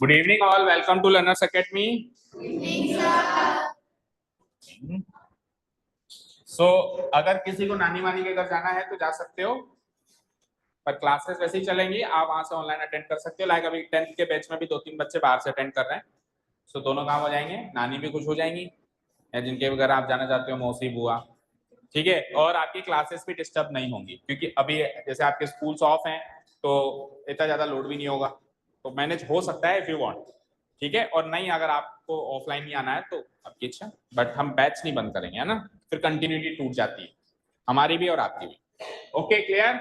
Good evening all, welcome to Learners Academy. अगर किसी को नानी वानी के घर जाना है तो जा सकते हो, पर क्लासेस वैसे ही चलेंगी, आप वहां से ऑनलाइन अटेंड कर सकते हो। लाइक अभी 10th के बैच में भी 2-3 बच्चे बाहर से अटेंड कर रहे हैं, सो दोनों काम हो जाएंगे, नानी भी खुश हो जाएंगी या जिनके घर आप जाना चाहते हो मौसी बुआ, ठीक है। और आपकी क्लासेस भी डिस्टर्ब नहीं होंगी क्योंकि अभी जैसे आपके स्कूल्स ऑफ हैं तो इतना ज्यादा लोड भी नहीं होगा, तो मैनेज हो सकता है इफ यू वांट, ठीक है। और नहीं, अगर आपको ऑफलाइन नहीं आना है तो आपकी इच्छा, बट हम बैच नहीं बंद करेंगे, है ना, फिर कंटिन्यूटी टूट जाती है हमारी भी और आपकी भी। Okay, clear?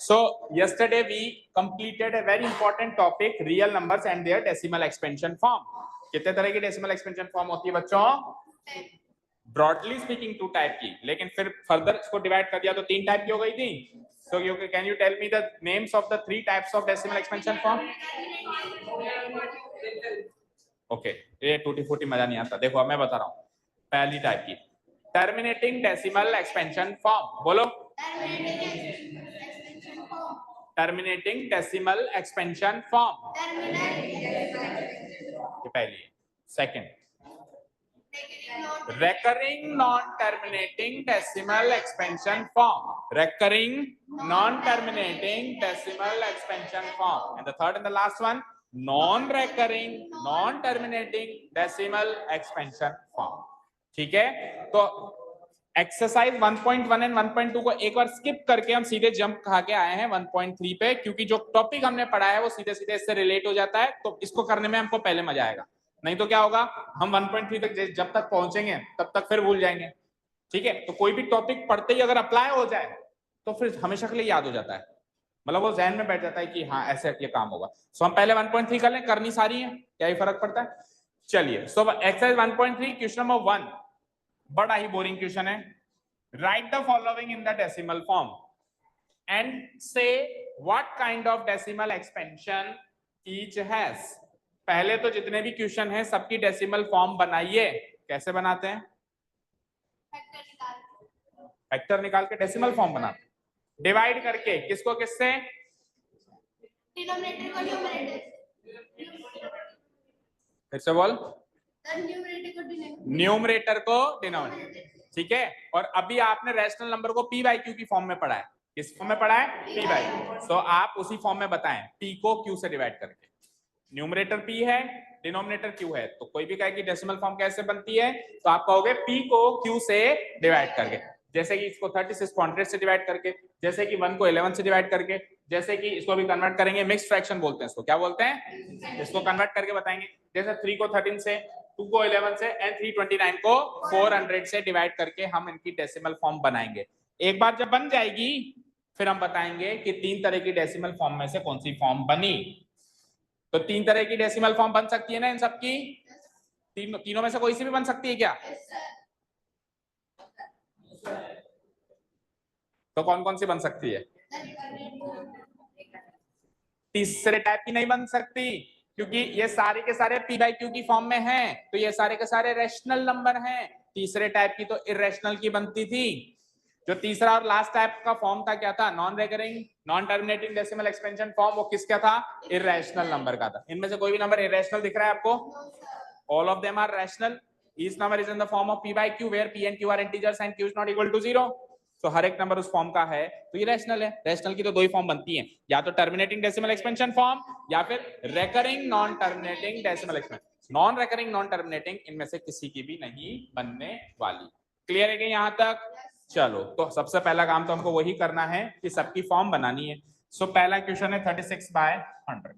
So yesterday we completed a very important topic, real numbers and their decimal expansion form. कितने तरह की डेसिमल एक्सपेंशन फॉर्म होती है बच्चों? ब्रॉडली स्पीकिंग 2 टाइप की, लेकिन फिर फर्दर इसको डिवाइड कर दिया तो 3 टाइप की हो गई थी। So you can you tell me the names of the 3 types of decimal expansion form? Okay, ये टूटी फूटी मजा नहीं आता। देखो अब मैं बता रहा हूँ, पहली टाइप की टर्मिनेटिंग डेसिमल एक्सपेंशन फॉर्म, बोलो। टर्मिनेटिंग डेसिमल एक्सपेंशन फॉर्म, ये पहली है। Second, recurring non-terminating decimal expansion form, recurring non-terminating decimal expansion form, and the third and the last one, non-recurring non-terminating decimal expansion form. ठीक है, तो exercise 1.1 and 1.2 को एक बार skip करके हम सीधे जंप खा के आए हैं 1.3 पे, क्योंकि जो टॉपिक हमने पढ़ा है वो सीधे सीधे इससे रिलेट हो जाता है, तो इसको करने में हमको पहले मजा आएगा। नहीं तो क्या होगा, हम 1.3 तक जब तक पहुंचेंगे तब तक फिर भूल जाएंगे, ठीक है। तो कोई भी टॉपिक पढ़ते ही अगर अप्लाई हो जाए तो फिर हमेशा के लिए याद हो जाता है, मतलब वो जहन में बैठ जाता है कि हाँ ऐसे ये काम होगा। सो हम पहले 1.3 कर लें, करनी सारी है, क्या ही फर्क पड़ता है। चलिए, सो एक्सरसाइज 1.3 क्वेश्चन नंबर 1 बड़ा ही बोरिंग क्वेश्चन है। Write the following in the decimal form and say what kind of decimal expansion each has. पहले तो जितने भी क्वेश्चन हैं सबकी डेसिमल फॉर्म बनाइए। कैसे बनाते हैं? फैक्टर निकाल के डेसिमल फॉर्म बनाते हैं, डिवाइड करके किसको किससे? डिनोमिनेटर को न्यूमरेटर, फिर से बोल, न्यूमरेटर को डिनोमिनेटर, ठीक है। और अभी आपने रैशनल नंबर को पी बाई क्यू की फॉर्म में पढ़ा है। किस फॉर्म में पढ़ा है? P by Q. तो आप उसी फॉर्म में बताएं, पी को क्यू से डिवाइड करके। न्यूमरेटर पी है, डिनोमिनेटर क्यू है, तो कोई भी कहे कि डेसिमल फॉर्म कैसे बनती है तो आप कहोगे पी को क्यू से डिवाइड करके। जैसे कि इसको 36 को 100 से डिवाइड करके, जैसे कि 1 को 11 से डिवाइड करके, जैसे कि इसको भी कन्वर्ट करेंगे, मिक्स्ड फ्रैक्शन बोलते हैं इसको, क्या बोलते हैं? इसको कन्वर्ट करके बताएंगे। जैसे 3 को 13 से, 2 को 11 से एंड 329 को 400 से डिवाइड करके हम इनकी डेसिमल फॉर्म बनाएंगे। एक बार जब बन जाएगी फिर हम बताएंगे कि 3 तरह की डेसिमल फॉर्म में से कौन सी फॉर्म बनी। तो 3 तरह की डेसिमल फॉर्म बन सकती है ना इन सबकी? तीनों में से कोई सी भी बन सकती है क्या? तो कौन कौन सी बन सकती है? तीसरे टाइप की नहीं बन सकती, क्योंकि ये सारे के सारे पी बाई क्यू की फॉर्म में हैं, तो ये सारे के सारे रैशनल नंबर हैं। तीसरे टाइप की तो इरेशनल की बनती थी। जो तीसरा और लास्ट टाइप का फॉर्म था क्या था? Non recurring non terminating decimal expansion form, वो किसका था? इरेशनल नंबर का था। इनमें से कोई भी नंबर इरेशनल दिख रहा है आपको? All of them are rational. Each number is in the form of p by q where p and q are integers and q is not equal to 0। तो हर एक नंबर उस फॉर्म का है तो ये रैशनल है। रैशनल की तो 2 ही फॉर्म बनती हैं, या तो टर्मिनेटिंग डेसिमल एक्सपेंशन फॉर्म या फिर recurring non terminating decimal expansion. Non recurring non terminating इनमें से किसी की भी नहीं बनने वाली। क्लियर है क्या यहां तक? चलो, तो सबसे पहला काम तो हमको वही करना है कि सबकी फॉर्म बनानी है। सो पहला क्वेश्चन है 36/100।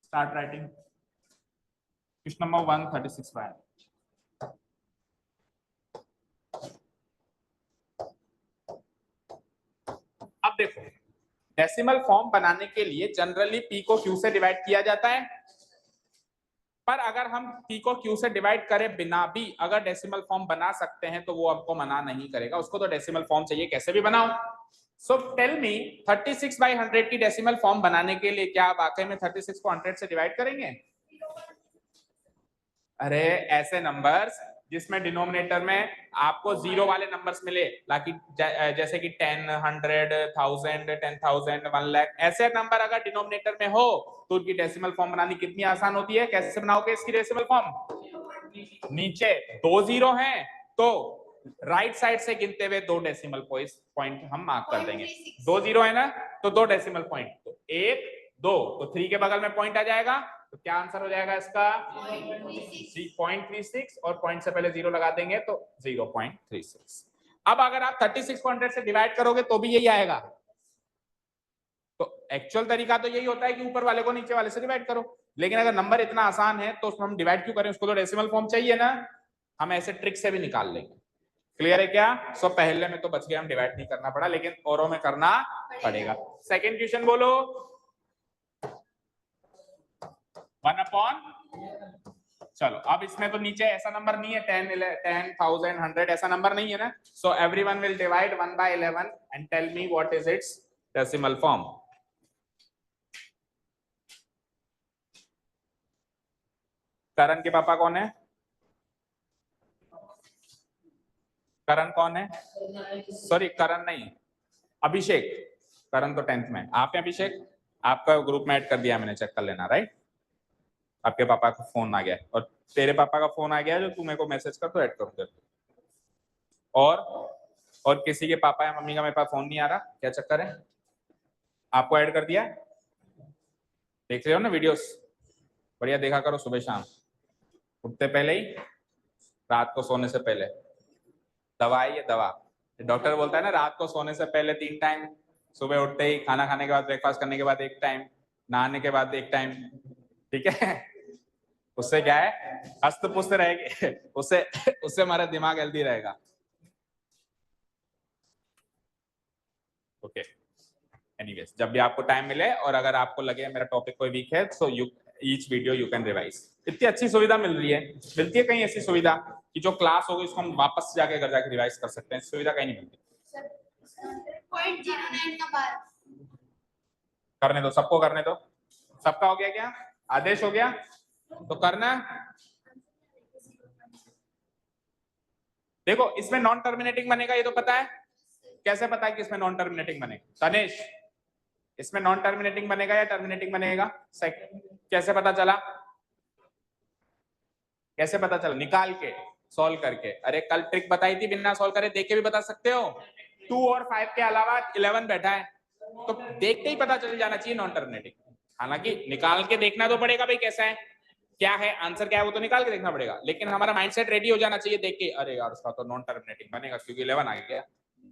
Start writing question number 1 36/100। अब देखो, डेसिमल फॉर्म बनाने के लिए जनरली पी को क्यू से डिवाइड किया जाता है, पर अगर हम पी को क्यू से डिवाइड करें बिना भी अगर डेसिमल फॉर्म बना सकते हैं तो वो आपको मना नहीं करेगा, उसको तो डेसिमल फॉर्म चाहिए कैसे भी बनाओ। सो टेल मी 36/100 की डेसिमल फॉर्म बनाने के लिए क्या वाकई में 36 को 100 से डिवाइड करेंगे? अरे ऐसे नंबर्स जिसमें डिनोमिनेटर में आपको जीरो वाले नंबर्स मिले, लाकि जैसे कि 10, 100, 1000, 10,000, 1 लाख, ऐसे नंबर अगर डिनोमिनेटर में हो तो उनकी डेसिमल फॉर्म बनानी कितनी आसान होती है। कैसे बनाओगे इसकी डेसिमल फॉर्म? नीचे 2 जीरो हैं तो राइट साइड से गिनते हुए 2 डेसिमल पॉइंट हम मार्क कर देंगे। 2 जीरो है ना, तो 2 डेसिमल पॉइंट, तो 1 2, तो 3 के बगल में पॉइंट आ जाएगा, तो क्या आंसर हो जाएगा इसका? 0.36, और पॉइंट से पहले 0 लगा देंगे तो 0.36। अब अगर आप 36 को 100 से डिवाइड करोगे तो भी यही आएगा। तो एक्चुअल तरीका तो यही होता है कि ऊपर वाले को नीचे वाले से डिवाइड करो, लेकिन अगर नंबर इतना आसान है तो उसमें हम डिवाइड क्यों करें, उसको तो डेसिमल फॉर्म चाहिए ना, हम ऐसे ट्रिक से भी निकाल लेंगे। क्लियर है क्या? सो पहले में तो बच गया, हम डिवाइड नहीं करना पड़ा, लेकिन औरों में करना पड़ेगा। सेकंड क्वेश्चन बोलो। 1/, चलो अब इसमें तो नीचे ऐसा नंबर नहीं है 10, 10,000, 100 ऐसा नंबर नहीं है ना, so everyone will divide 1/11 and tell me what is its decimal form. Karan के पापा कौन है? करण कौन है? सॉरी करण नहीं, अभिषेक। करण तो 10th में, आप हैं अभिषेक? आपका ग्रुप में ऐड कर दिया मैंने, चेक कर लेना। राइट, आपके पापा का फोन आ गया और तेरे पापा का फोन आ गया, जो तू मेरे को मैसेज कर तो ऐड करूंगा। और किसी के पापा या मम्मी का मेरे पास फोन नहीं आ रहा, क्या चक्कर है? आपको ऐड कर दिया, देख रहे हो ना वीडियोस, बढ़िया देखा करो सुबह शाम, उठते पहले ही, रात को सोने से पहले। दवा है ये, दवा। डॉक्टर बोलता है ना रात को सोने से पहले 3 टाइम, सुबह उठते ही, खाना खाने के बाद, ब्रेकफास्ट करने के बाद 1 टाइम, नहाने के बाद 1 टाइम, ठीक है? उससे क्या है, हस्त पुस्त रहेगी, उससे उससे हमारा दिमाग हेल्दी रहेगा। ओके, एनीवेज, जब भी आपको टाइम मिले और अगर आपको लगे मेरा टॉपिक कोई वीक है, so you each video you can revise. इतनी अच्छी सुविधा मिल रही है, मिलती है कहीं ऐसी सुविधा कि जो क्लास होगी उसको हम वापस जाके घर जाके रिवाइज कर सकते हैं, सुविधा कहीं नहीं मिलती। 0.09 का बार करने दो, सबको करने दो। सबका हो गया क्या? आदेश हो गया तो करना। देखो इसमें नॉन टर्मिनेटिंग बनेगा, ये तो पता है। कैसे पता है कि इसमें नॉन टर्मिनेटिंग बनेगा? तनेश, इसमें नॉन टर्मिनेटिंग बनेगा या टर्मिनेटिंग बनेगा? कैसे पता चला? कैसे पता चला? निकाल के, सॉल्व करके। अरे कल ट्रिक बताई थी, बिना सॉल्व करे देख के भी बता सकते हो। 2 और 5 के अलावा 11 बैठा है, तो देखते ही पता चल जाना चाहिए नॉन टर्मिनेटिंग। हालांकि निकाल के देखना तो पड़ेगा भाई, कैसा है, क्या है, आंसर क्या है, वो तो निकाल के देखना पड़ेगा, लेकिन हमारा माइंडसेट रेडी हो जाना चाहिए देख के, अरे यार उसका तो नॉन टर्मिनेटिंग बनेगा क्योंकि 11 आ गया,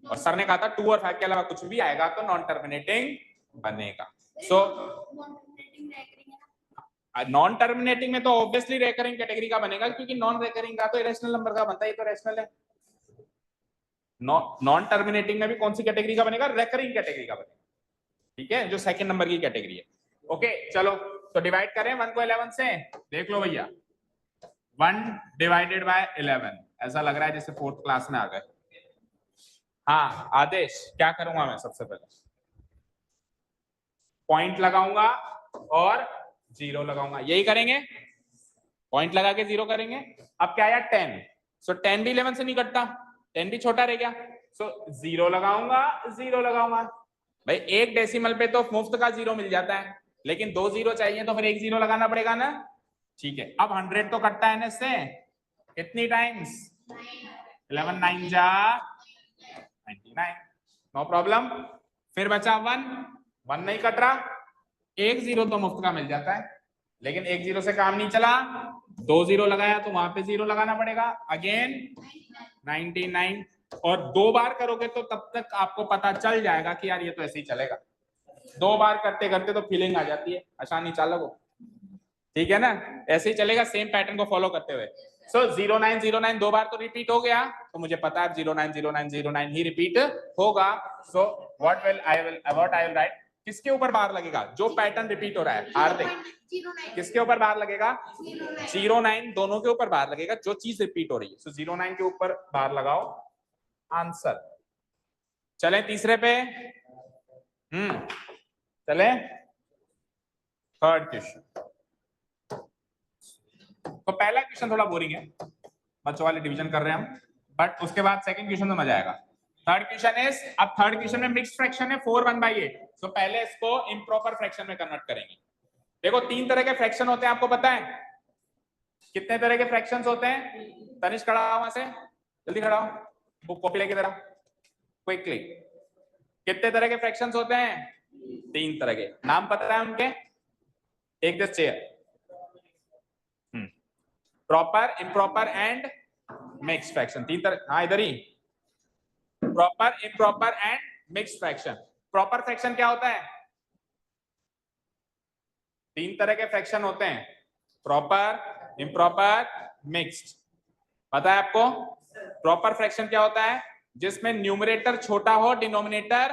और सर ने कहा था 2 और 5 के अलावा कुछ भी आएगा तो नॉन टर्मिनेटिंग बनेगा। सो नॉन टर्मिनेटिंग में तो ऑब्वियसली रेकरिंग कैटेगरी का बनेगा, क्योंकि नॉन रेकरिंग का तो इरेशनल नंबर का बनता है, ये तो रेशनल है। नॉन टर्मिनेटिंग में भी कौन सी कैटेगरी का बनेगा? रेकरिंग कैटेगरी का बनेगा, ठीक है, जो सेकंड नंबर की कैटेगरी है। ओके चलो, तो डिवाइड करें 1 को 11 से, देख लो भैया 1 डिवाइडेड बाय 11, ऐसा लग रहा है जैसे 4th क्लास में आ गए। हाँ आदेश, क्या करूंगा मैं? सबसे पहले पॉइंट लगाऊंगा और 0 लगाऊंगा, यही करेंगे, पॉइंट लगा के 0 करेंगे। अब क्या आया 10, सो 10 भी 11 से नहीं कटता, 10 भी छोटा रह गया, सो 0 लगाऊंगा, 0 लगाऊंगा। भाई एक डेसिमल पे तो मुफ्त का 0 मिल जाता है, लेकिन 2 0 चाहिए तो फिर 1 0 लगाना पड़ेगा ना, ठीक है। अब 100 तो कटता है ना इससे, कितनी टाइम्स? 11 9 जा 99, नो प्रॉब्लम। फिर बचा 1, 1 नहीं कट रहा, 1 0 तो मुफ्त का मिल जाता है, लेकिन 1 0 से काम नहीं चला, 2 0 लगाया तो वहां पे 0 लगाना पड़ेगा, अगेन 99, और 2 बार करोगे तो तब तक आपको पता चल जाएगा कि यार ये तो ऐसे ही चलेगा। 2 बार करते करते तो फीलिंग आ जाती है, आसानी चालक हो, ठीक है ना, ऐसे ही चलेगा सेम पैटर्न को फॉलो करते हुए। सो 0909 2 बार तो रिपीट हो गया, तो मुझे पता है 090909 ही रिपीट होगा। So what I will write, किसके ऊपर बार लगेगा? जो पैटर्न रिपीट हो रहा है। हार्दिक, किसके ऊपर बार लगेगा? 09, दोनों के ऊपर बार लगेगा, जो चीज रिपीट हो रही है। सो 09 के ऊपर बार लगाओ, आंसर। चले तीसरे पे, चले थर्ड क्वेश्चन। तो पहला क्वेश्चन थोड़ा बोरिंग है, बच्चों वाले डिवीजन कर रहे हैं हम, बट उसके बाद सेकंड क्वेश्चन में मजा आएगा। थर्ड क्वेश्चन इज, अब थर्ड क्वेश्चन में मिक्स्ड फ्रैक्शन है 4 1/8, सो पहले इसको इम्प्रॉपर फ्रैक्शन में कन्वर्ट करेंगे। देखो 3 तरह के फ्रैक्शन होते हैं, आपको पता है कितने तरह के फ्रैक्शंस होते हैं? तनिष्क खड़ा हो वहां से, जल्दी खड़ा हो, बुक कॉपी लेके जरा क्विकली। कितने तरह के फ्रैक्शंस होते हैं? 3 तरह के। नाम पता है उनके? Take this chair. Proper, improper and mixed fraction. 3 तरह, हाँ इधर ही। Proper, improper and mixed fraction. Proper fraction क्या होता है? 3 तरह के फ्रैक्शन होते हैं, प्रॉपर, इम्प्रॉपर, मिक्स्ड। पता है आपको? प्रॉपर फ्रैक्शन क्या होता है? जिसमें न्यूमरेटर छोटा हो, डिनोमिनेटर,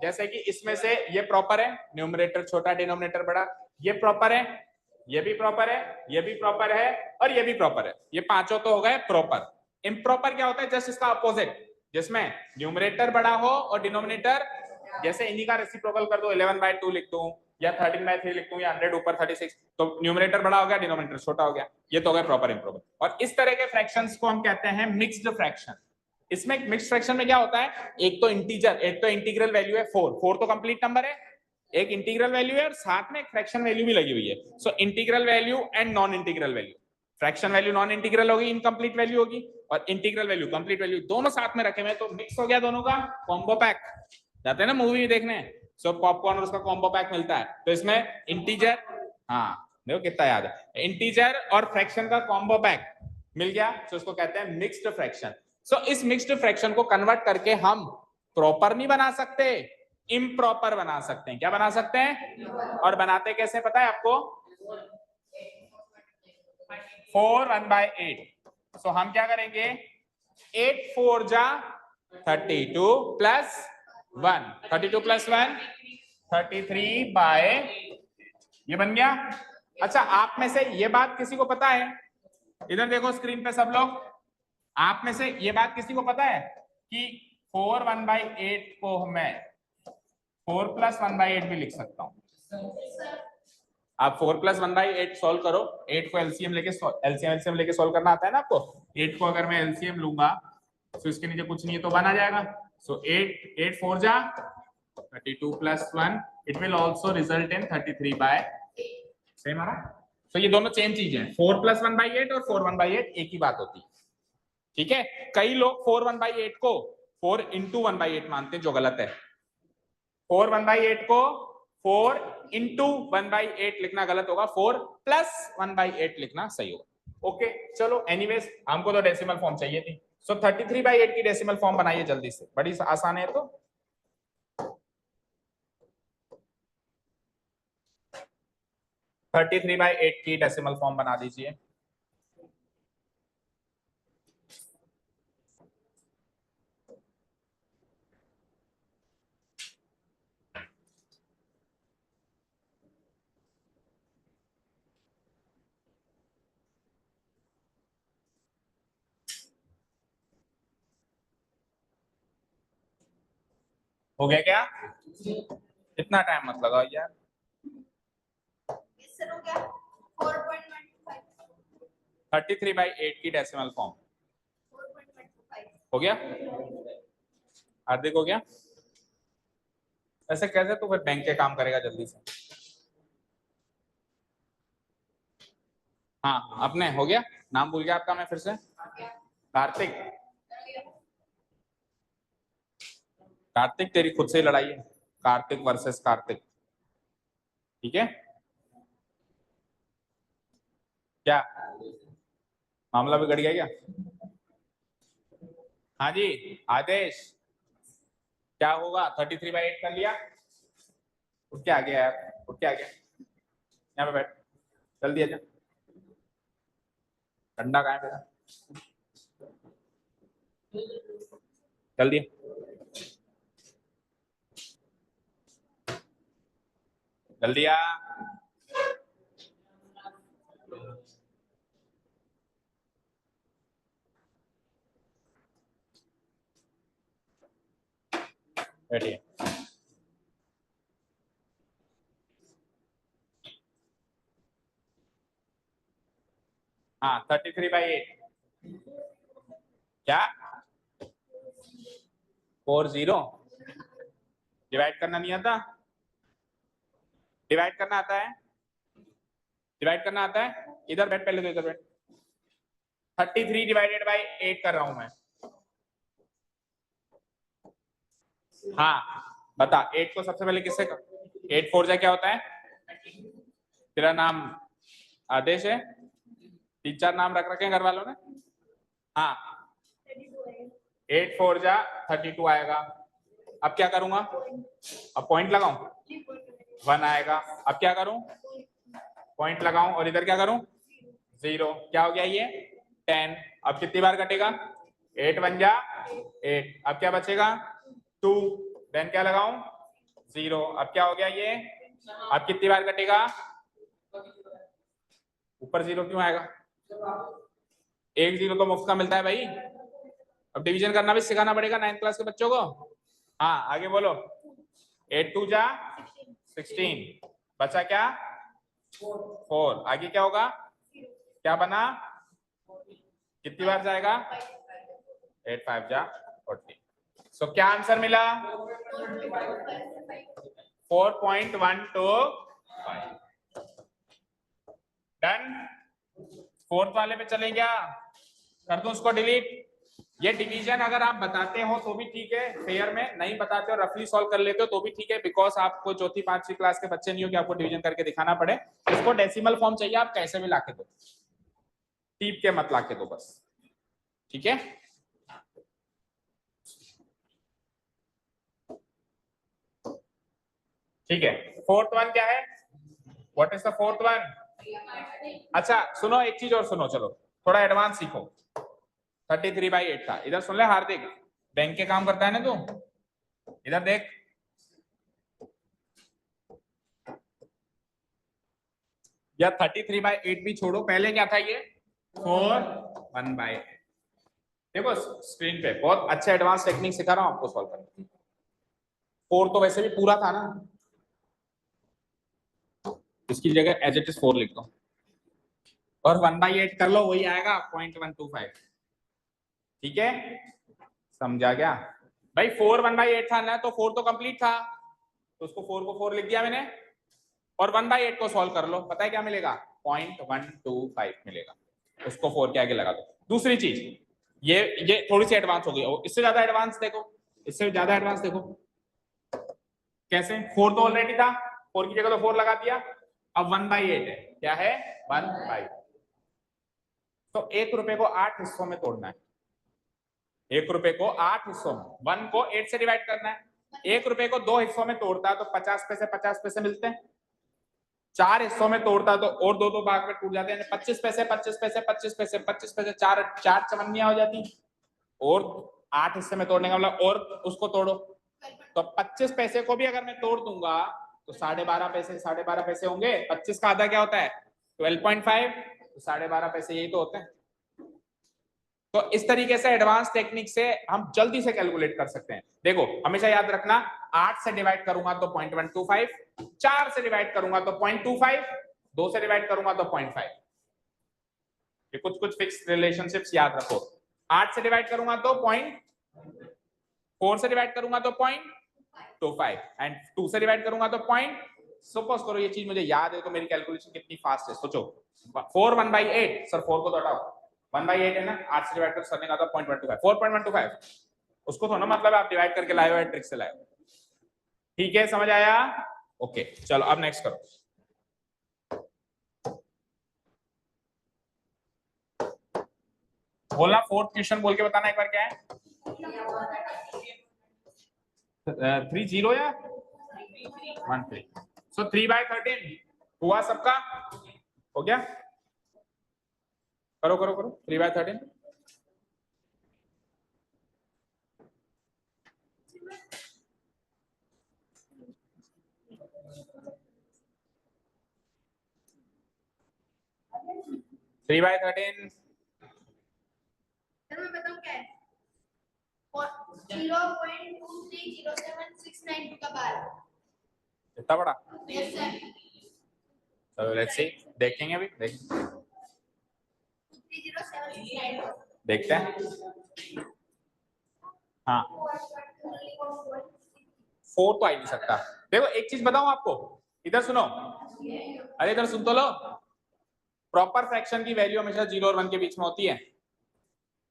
जैसे कि इसमें से ये प्रॉपर है, न्यूमरेटर छोटा डिनोमिनेटर बड़ा, ये प्रॉपर है, ये भी प्रॉपर है, ये भी प्रॉपर है, और ये भी प्रॉपर है। ये पांचों तो हो गए प्रॉपर। इम्प्रॉपर क्या होता है? जस्ट इसका अपोजिट, जिसमें न्यूमरेटर बड़ा हो और डिनोमिनेटर, जैसे इन्हीं का रेसिप्रोकल कर दो, 11/2 लिख दूं या 13/3 लिख दूं या 100 ऊपर 36, तो न्यूमरेटर बड़ा हो गया, डिनोमिनेटर छोटा हो गया। ये तो हो गया प्रॉपर, इम्प्रॉपर। और इस तरह के फ्रैक्शंस को हम कहते हैं मिक्स्ड फ्रैक्शन। इसमें मिक्स्ड फ्रैक्शन में क्या होता है? एक तो इंटीजर, एक तो इंटीग्रल वैल्यू है 4 तो कंप्लीट नंबर है, एक इंटीग्रल वैल्यू है और साथ में एक फ्रैक्शन वैल्यू भी लगी हुई है। So integral value and non integral value. Fraction value non integral होगी, इनकम्प्लीट वैल्यू होगी, और इंटीग्रल वैल्यू कंप्लीट वैल्यू, दोनों साथ में रखे हुए, तो मिक्स हो गया दोनों का कॉम्बो पैक। जाते हैं ना मूवी देखने, सो पॉपकॉर्न और उसका कॉम्बो पैक मिलता है, तो इसमें इंटीजर, हाँ देखो कितना याद है, इंटीजर और फ्रैक्शन का कॉम्बो पैक मिल गया, तो इसको कहते हैं मिक्स्ड फ्रैक्शन। सो इस मिक्स्ड फ्रैक्शन को कन्वर्ट करके हम प्रॉपर नहीं बना सकते, इम्प्रॉपर बना सकते हैं। क्या बना सकते हैं? और बनाते कैसे पता है आपको? 4 1/8। सो हम क्या करेंगे? 8 4 जा 32 प्लस 1, 32 प्लस 1 33 बाय, ये बन गया। अच्छा, आप में से ये बात किसी को पता है? इधर देखो स्क्रीन पे सब लोग, आप में से ये बात किसी को पता है कि 4 1/8 को मैं 4 + 1/8 भी लिख सकता हूं? आप 4 + 1/8 सोल्व करो, 8 को एलसीएम लेके सोल्व करना आता है ना आपको। 8 को अगर मैं एलसीएम लूंगा तो इसके नीचे कुछ नहीं है तो 1 आ जाएगा। सो 8 4 जा 32 + 1, it will also result in 33/8। Same आ रहा? तो ये दोनों सेम चीज है, 4 + 1/8 और 4 1/8 एक ही बात होती है। ठीक है, कई लोग 4 1/8 को 4 × 1/8 मानते हैं, जो गलत है। 4 1/8 को 4 × 1/8 लिखना गलत होगा, 4 + 1/8 लिखना सही होगा। ओके चलो, एनीवेज हमको तो डेसिमल फॉर्म चाहिए थी। सो 33/8 की डेसिमल फॉर्म बनाइए जल्दी से, बड़ी आसान है। तो 33/8 की डेसिमल फॉर्म बना दीजिए। हो गया क्या? इतना टाइम मत लगाओ यार। 33/8 की डेसिमल फॉर्म हो गया? हार्दिक हो गया? ऐसे कैसे तू फिर बैंक के काम करेगा जल्दी से? हाँ अपने हो गया। नाम भूल गया आपका, मैं फिर से। कार्तिक। कार्तिक तेरी खुद से ही लड़ाई है, कार्तिक वर्सेस कार्तिक। ठीक है, क्या मामला बिगड़ गया क्या? हाँ जी आदेश, क्या होगा? 33/8 कर लिया? उठ के आ गया यार, उठ के आ गया, यहाँ पे बैठ, जल्दी आजा। ठंडा कहाँ है मेरा? जल्दी जल्दी आ। बैठिए। हाँ 33/8 क्या 40 डिवाइड करना नहीं आता? डिवाइड करना आता है? डिवाइड करना आता है? इधर बैठ, पहले तो इधर बैठ। 33 डिवाइडेड बाई 8 कर रहा हूं मैं। हाँ बता, 8 को सबसे पहले किससे कर? 8 4 जा क्या होता है? तेरा नाम आदेश है? 3 4 नाम रख रखे हैं घर वालों ने? हाँ 8 4 जा 32 आएगा। अब क्या करूंगा? अब पॉइंट लगाऊं, 1 आएगा। अब क्या करूं? पॉइंट लगाऊं और इधर क्या करूं? 0। क्या हो गया ये? 10। अब कितनी बार कटेगा? 8 1 जा 8। अब क्या बचेगा? 2। देन क्या लगाऊं? 0। अब क्या हो गया ये? अब कितनी बार कटेगा? ऊपर 0 क्यों आएगा? 1 0 तो मुफ्त का मिलता है भाई। अब डिवीजन करना भी सिखाना पड़ेगा 9th क्लास के बच्चों को। हाँ आगे बोलो। 8 2 जा 16। बचा क्या? 4। आगे क्या होगा? क्या बना? कितनी बार जाएगा? 8 5 जा 40। सो क्या आंसर मिला? 4.125। डन। फोर्थ वाले पे चले क्या? कर दूं उसको डिलीट? ये डिवीजन अगर आप बताते हो तो भी ठीक है, फेयर में नहीं बताते हो रफली सॉल्व कर लेते हो तो भी ठीक है, बिकॉज आपको चौथी पांचवी क्लास के बच्चे नहीं हो कि आपको डिवीजन करके दिखाना पड़े। इसको डेसिमल फॉर्म चाहिए, आप कैसे भी लाके दो, टीप के मत लाके दो बस, ठीक है। ठीक है, फोर्थ वन क्या है? What is the fourth one? अच्छा सुनो, एक चीज और सुनो, चलो थोड़ा एडवांस सीखो। 33/8 था, इधर सुन ले हार्दिक, बैंक के काम करता है ना तू, इधर देख। या 33/8 भी छोड़ो, पहले क्या था ये? 4 1/8। देखो स्क्रीन पे बहुत अच्छा एडवांस टेक्निक सिखा रहा हूं आपको सॉल्व करने। 4 तो वैसे भी पूरा था ना, इसकी जगह एज इट इज 4 लिख दो और 1/8 कर लो, वही आएगा 0.125। ठीक है, समझा क्या भाई? 4 1/8 था ना, तो 4 तो कंप्लीट था, तो उसको 4 को 4 लिख दिया मैंने, और 1/8 को सॉल्व कर लो, पता है क्या मिलेगा? 0.125 मिलेगा। उसको 4 के आगे लगा दो। दूसरी चीज, ये थोड़ी सी एडवांस हो गई, इससे ज्यादा एडवांस देखो, इससे ज्यादा एडवांस देखो कैसे। 4 तो ऑलरेडी था, 4 की जगह तो 4 लगा दिया, अब 1/8 है, क्या है? 1/8। तो 1 रुपए को 8 हिस्सों में तोड़ना है। 1 रुपए को 8 हिस्सों में, 1 को 8 से डिवाइड करना है। 1 रुपए को 2 हिस्सों में तोड़ता है तो 50 पैसे मिलते हैं। 4 हिस्सों में तोड़ता है तो और 2 भाग में टूट जाते हैं, 25 पैसे 25 पैसे 25 पैसे 25 पैसे, चार चार चवन्नियां हो जाती, और 8 हिस्से में तोड़ने का मतलब और उसको तोड़ो, तो 25 पैसे को भी अगर मैं तोड़ दूंगा तो 12.5 पैसे होंगे। 25 का आधा क्या होता है? 12.5, तो 12.5 पैसे यही तो होते हैं। तो इस तरीके से एडवांस टेक्निक से हम जल्दी से कैलकुलेट कर सकते हैं। देखो हमेशा याद रखना, 8 से डिवाइड करूंगा तो 0.125, 4 से डिवाइड करूंगा तो 0.25, 2 से डिवाइड करूंगा तो 0.5। ये कुछ कुछ फिक्स रिलेशनशिप्स याद रखो। 8 से डिवाइड करूंगा तो 0.4 से डिवाइड करूंगा तो 0.25 एंड 2 से डिवाइड करूंगा तो पॉइंट। सपोज करो ये चीज मुझे याद है तो मेरी कैलकुलेशन कितनी फास्ट है, सोचो। 4 1/8, सर 4 को तो हटाओ, 1/8 है ना, 8 से डिवाइड करने का था 0.125, 4.125, उसको तो ना मतलब आप डिवाइड करके लाए हो, ट्रिक से लाए हो। ठीक है, समझ आया? ओके चलो अब नेक्स्ट करो। बोलना फोर्थ क्वेश्चन बोल के बताना एक बार क्या है। 30 या 13। सो 3/13 हुआ सबका? हो गया? करो करो करो, 3/13। थ्री बाय 13 मैं बताऊं क्या है? 0.230769 का बार। इतना बड़ा? Yes sir. चलो लेट्स सी, देखेंगे अभी, देखेंगे। 230769। देखते हैं। हाँ 4 तो आ ही नहीं सकता। देखो एक चीज बताऊं आपको, इधर सुनो, अरे इधर सुन तो लो। प्रॉपर फ्रैक्शन की वैल्यू हमेशा 0 और 1 के बीच में होती है।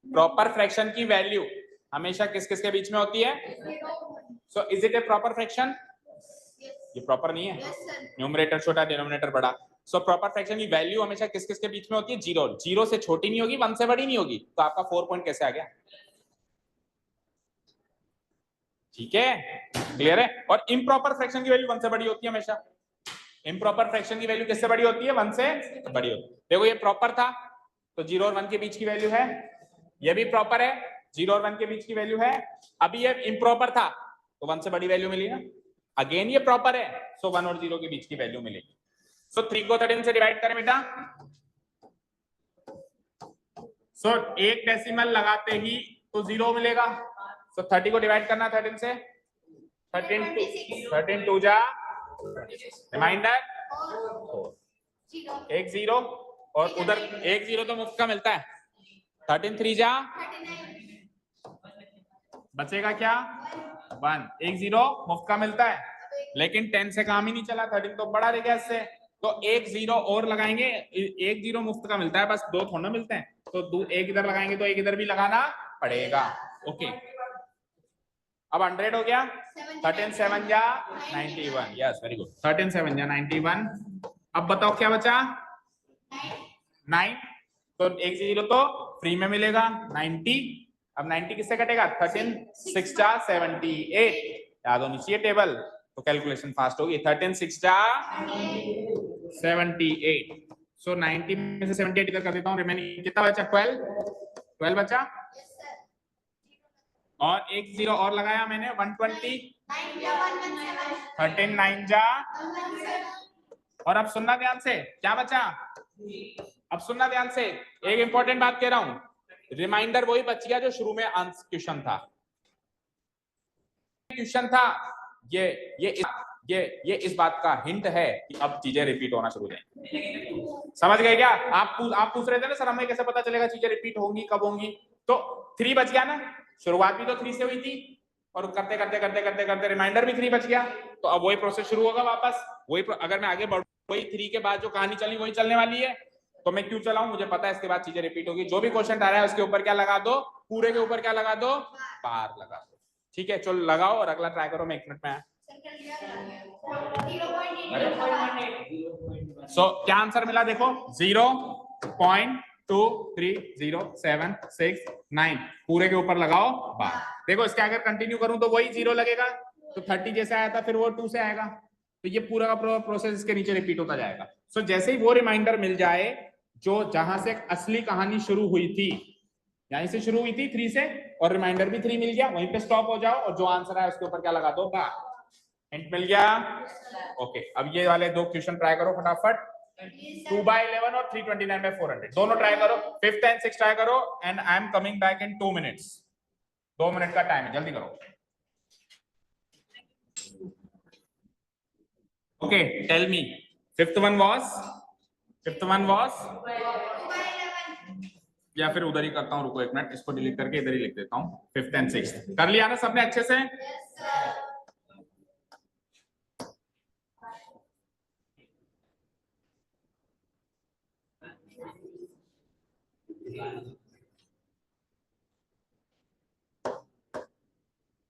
प्रॉपर फ्रैक्शन की वैल्यू हमेशा किस किस के बीच में होती है? So is it A proper fraction? ये प्रॉपर नहीं है, न्यूमरेटर छोटा डिनोमिनेटर बड़ा। सो प्रॉपर फ्रैक्शन की वैल्यू हमेशा किस किस के बीच में होती है? 0। 0 से छोटी नहीं होगी, 1 से बड़ी नहीं होगी। तो आपका 4 पॉइंट कैसे आ गया? ठीक है, क्लियर है। और इम्प्रॉपर फ्रैक्शन की वैल्यू 1 से बड़ी होती है हमेशा। इम्प्रॉपर फ्रैक्शन की वैल्यू किससे बड़ी होती है? 1 से बड़ी होती है। देखो ये प्रॉपर था तो 0 और 1 के बीच की वैल्यू है, ये भी प्रॉपर है, 0 और 1 के बीच की वैल्यू है। अभी ये इम्प्रॉपर था तो 1 से बड़ी वैल्यू मिली ना। अगेन ये प्रॉपर है, सो 1 और 0 के बीच की वैल्यू मिलेगी। सो 3 को 13 से डिवाइड करें बेटा। सो एक डेसिमल लगाते ही तो 0 मिलेगा। सो 30 को डिवाइड करना 13 से, 13 2 जा रिमाइंडर 1 0 और उधर 1 0 तो मुफ्त का मिलता है। 13 3 जा बचेगा क्या? 1। 1 0 मुफ्त का मिलता है, लेकिन 10 से काम ही नहीं चला, 13 तो बड़ा रह गया इससे। तो 1 0 और लगाएंगे, 1 0 मुफ्त का मिलता है, बस 2 थोड़ा मिलते हैं। तो 1 इधर लगाएंगे तो 1 इधर भी लगाना पड़ेगा। ओके अब 100 हो गया। 13 7 जा 91, यस वेरी गुड। 13 7 जा 91। अब बताओ क्या बचा? 9। तो 1 0 तो फ्री में मिलेगा 90। अब 90 किससे कटेगा? 13 6 जा 78। याद होनी चाहिए टेबल, तो कैलकुलेशन फास्ट होगी। 13 6 जा 78। सो 90 में से 78 इधर कर देता हूँ, रिमेनिंग कितना बचा? 12 बचा। और 1 0 और लगाया मैंने 120। 13 9 जा। और अब सुनना ध्यान से, क्या बचा? अब सुनना ध्यान से, एक इंपॉर्टेंट बात कह रहा हूं, रिमाइंडर वही बच गया जो शुरू में क्वेश्चन था। ये इस बात का हिंट है कि अब चीजें रिपीट होना शुरू हो जाएंगी। समझ गए क्या? आप पूछ रहे थे ना सर हमें कैसे पता चलेगा चीजें रिपीट होंगी, कब होंगी? तो 3 बच गया ना, शुरुआत भी तो 3 से हुई थी, और करते करते करते करते करते रिमाइंडर भी 3 बच गया। तो अब वही प्रोसेस शुरू होगा वापस। वही अगर मैं आगे बढ़ूं, वही 3 के बाद जो कहानी चली वही चलने वाली है। तो मैं क्यों चलाऊं? मुझे पता है इसके बाद चीजें रिपीट होगी। जो भी क्वेश्चन आ रहा है उसके ऊपर क्या लगा दो? पूरे के ऊपर क्या लगा दो? बार लगा दो। ठीक है, चलो लगाओ और अगला ट्राई करो, मैं 1 मिनट में। सो क्या आंसर मिला देखो? 0.23076 पूरे के ऊपर लगाओ बार। देखो इसके अगर कंटिन्यू करूं तो वही 0 लगेगा, तो 30 जैसे आया था फिर वो 2 से आएगा, तो ये पूरा का प्रोसेस इसके नीचे रिपीट होता जाएगा। सो जैसे ही वो रिमाइंडर मिल जाए जो जहां से असली कहानी शुरू हुई थी, यहीं से शुरू हुई थी 3 से, और रिमाइंडर भी 3 मिल गया, वहीं पे स्टॉप हो जाओ और जो आंसर है उसके ऊपर क्या लगा दो? बार। हिंट मिल गया? ओके अब ये वाले 2 क्वेश्चन ट्राई करो फटाफट। 2/11 और 329/400 दोनों ट्राई करो। 5th and 6th ट्राई करो and I am coming back in 2 minutes. 2 minute का टाइम है, जल्दी करो। Okay tell me, fifth one was या फिर उधर ही करता हूं, रुको 1 मिनट, इसको डिलीट करके इधर ही लिख देता हूं। 5th and 6th कर लिया ना सबने अच्छे से?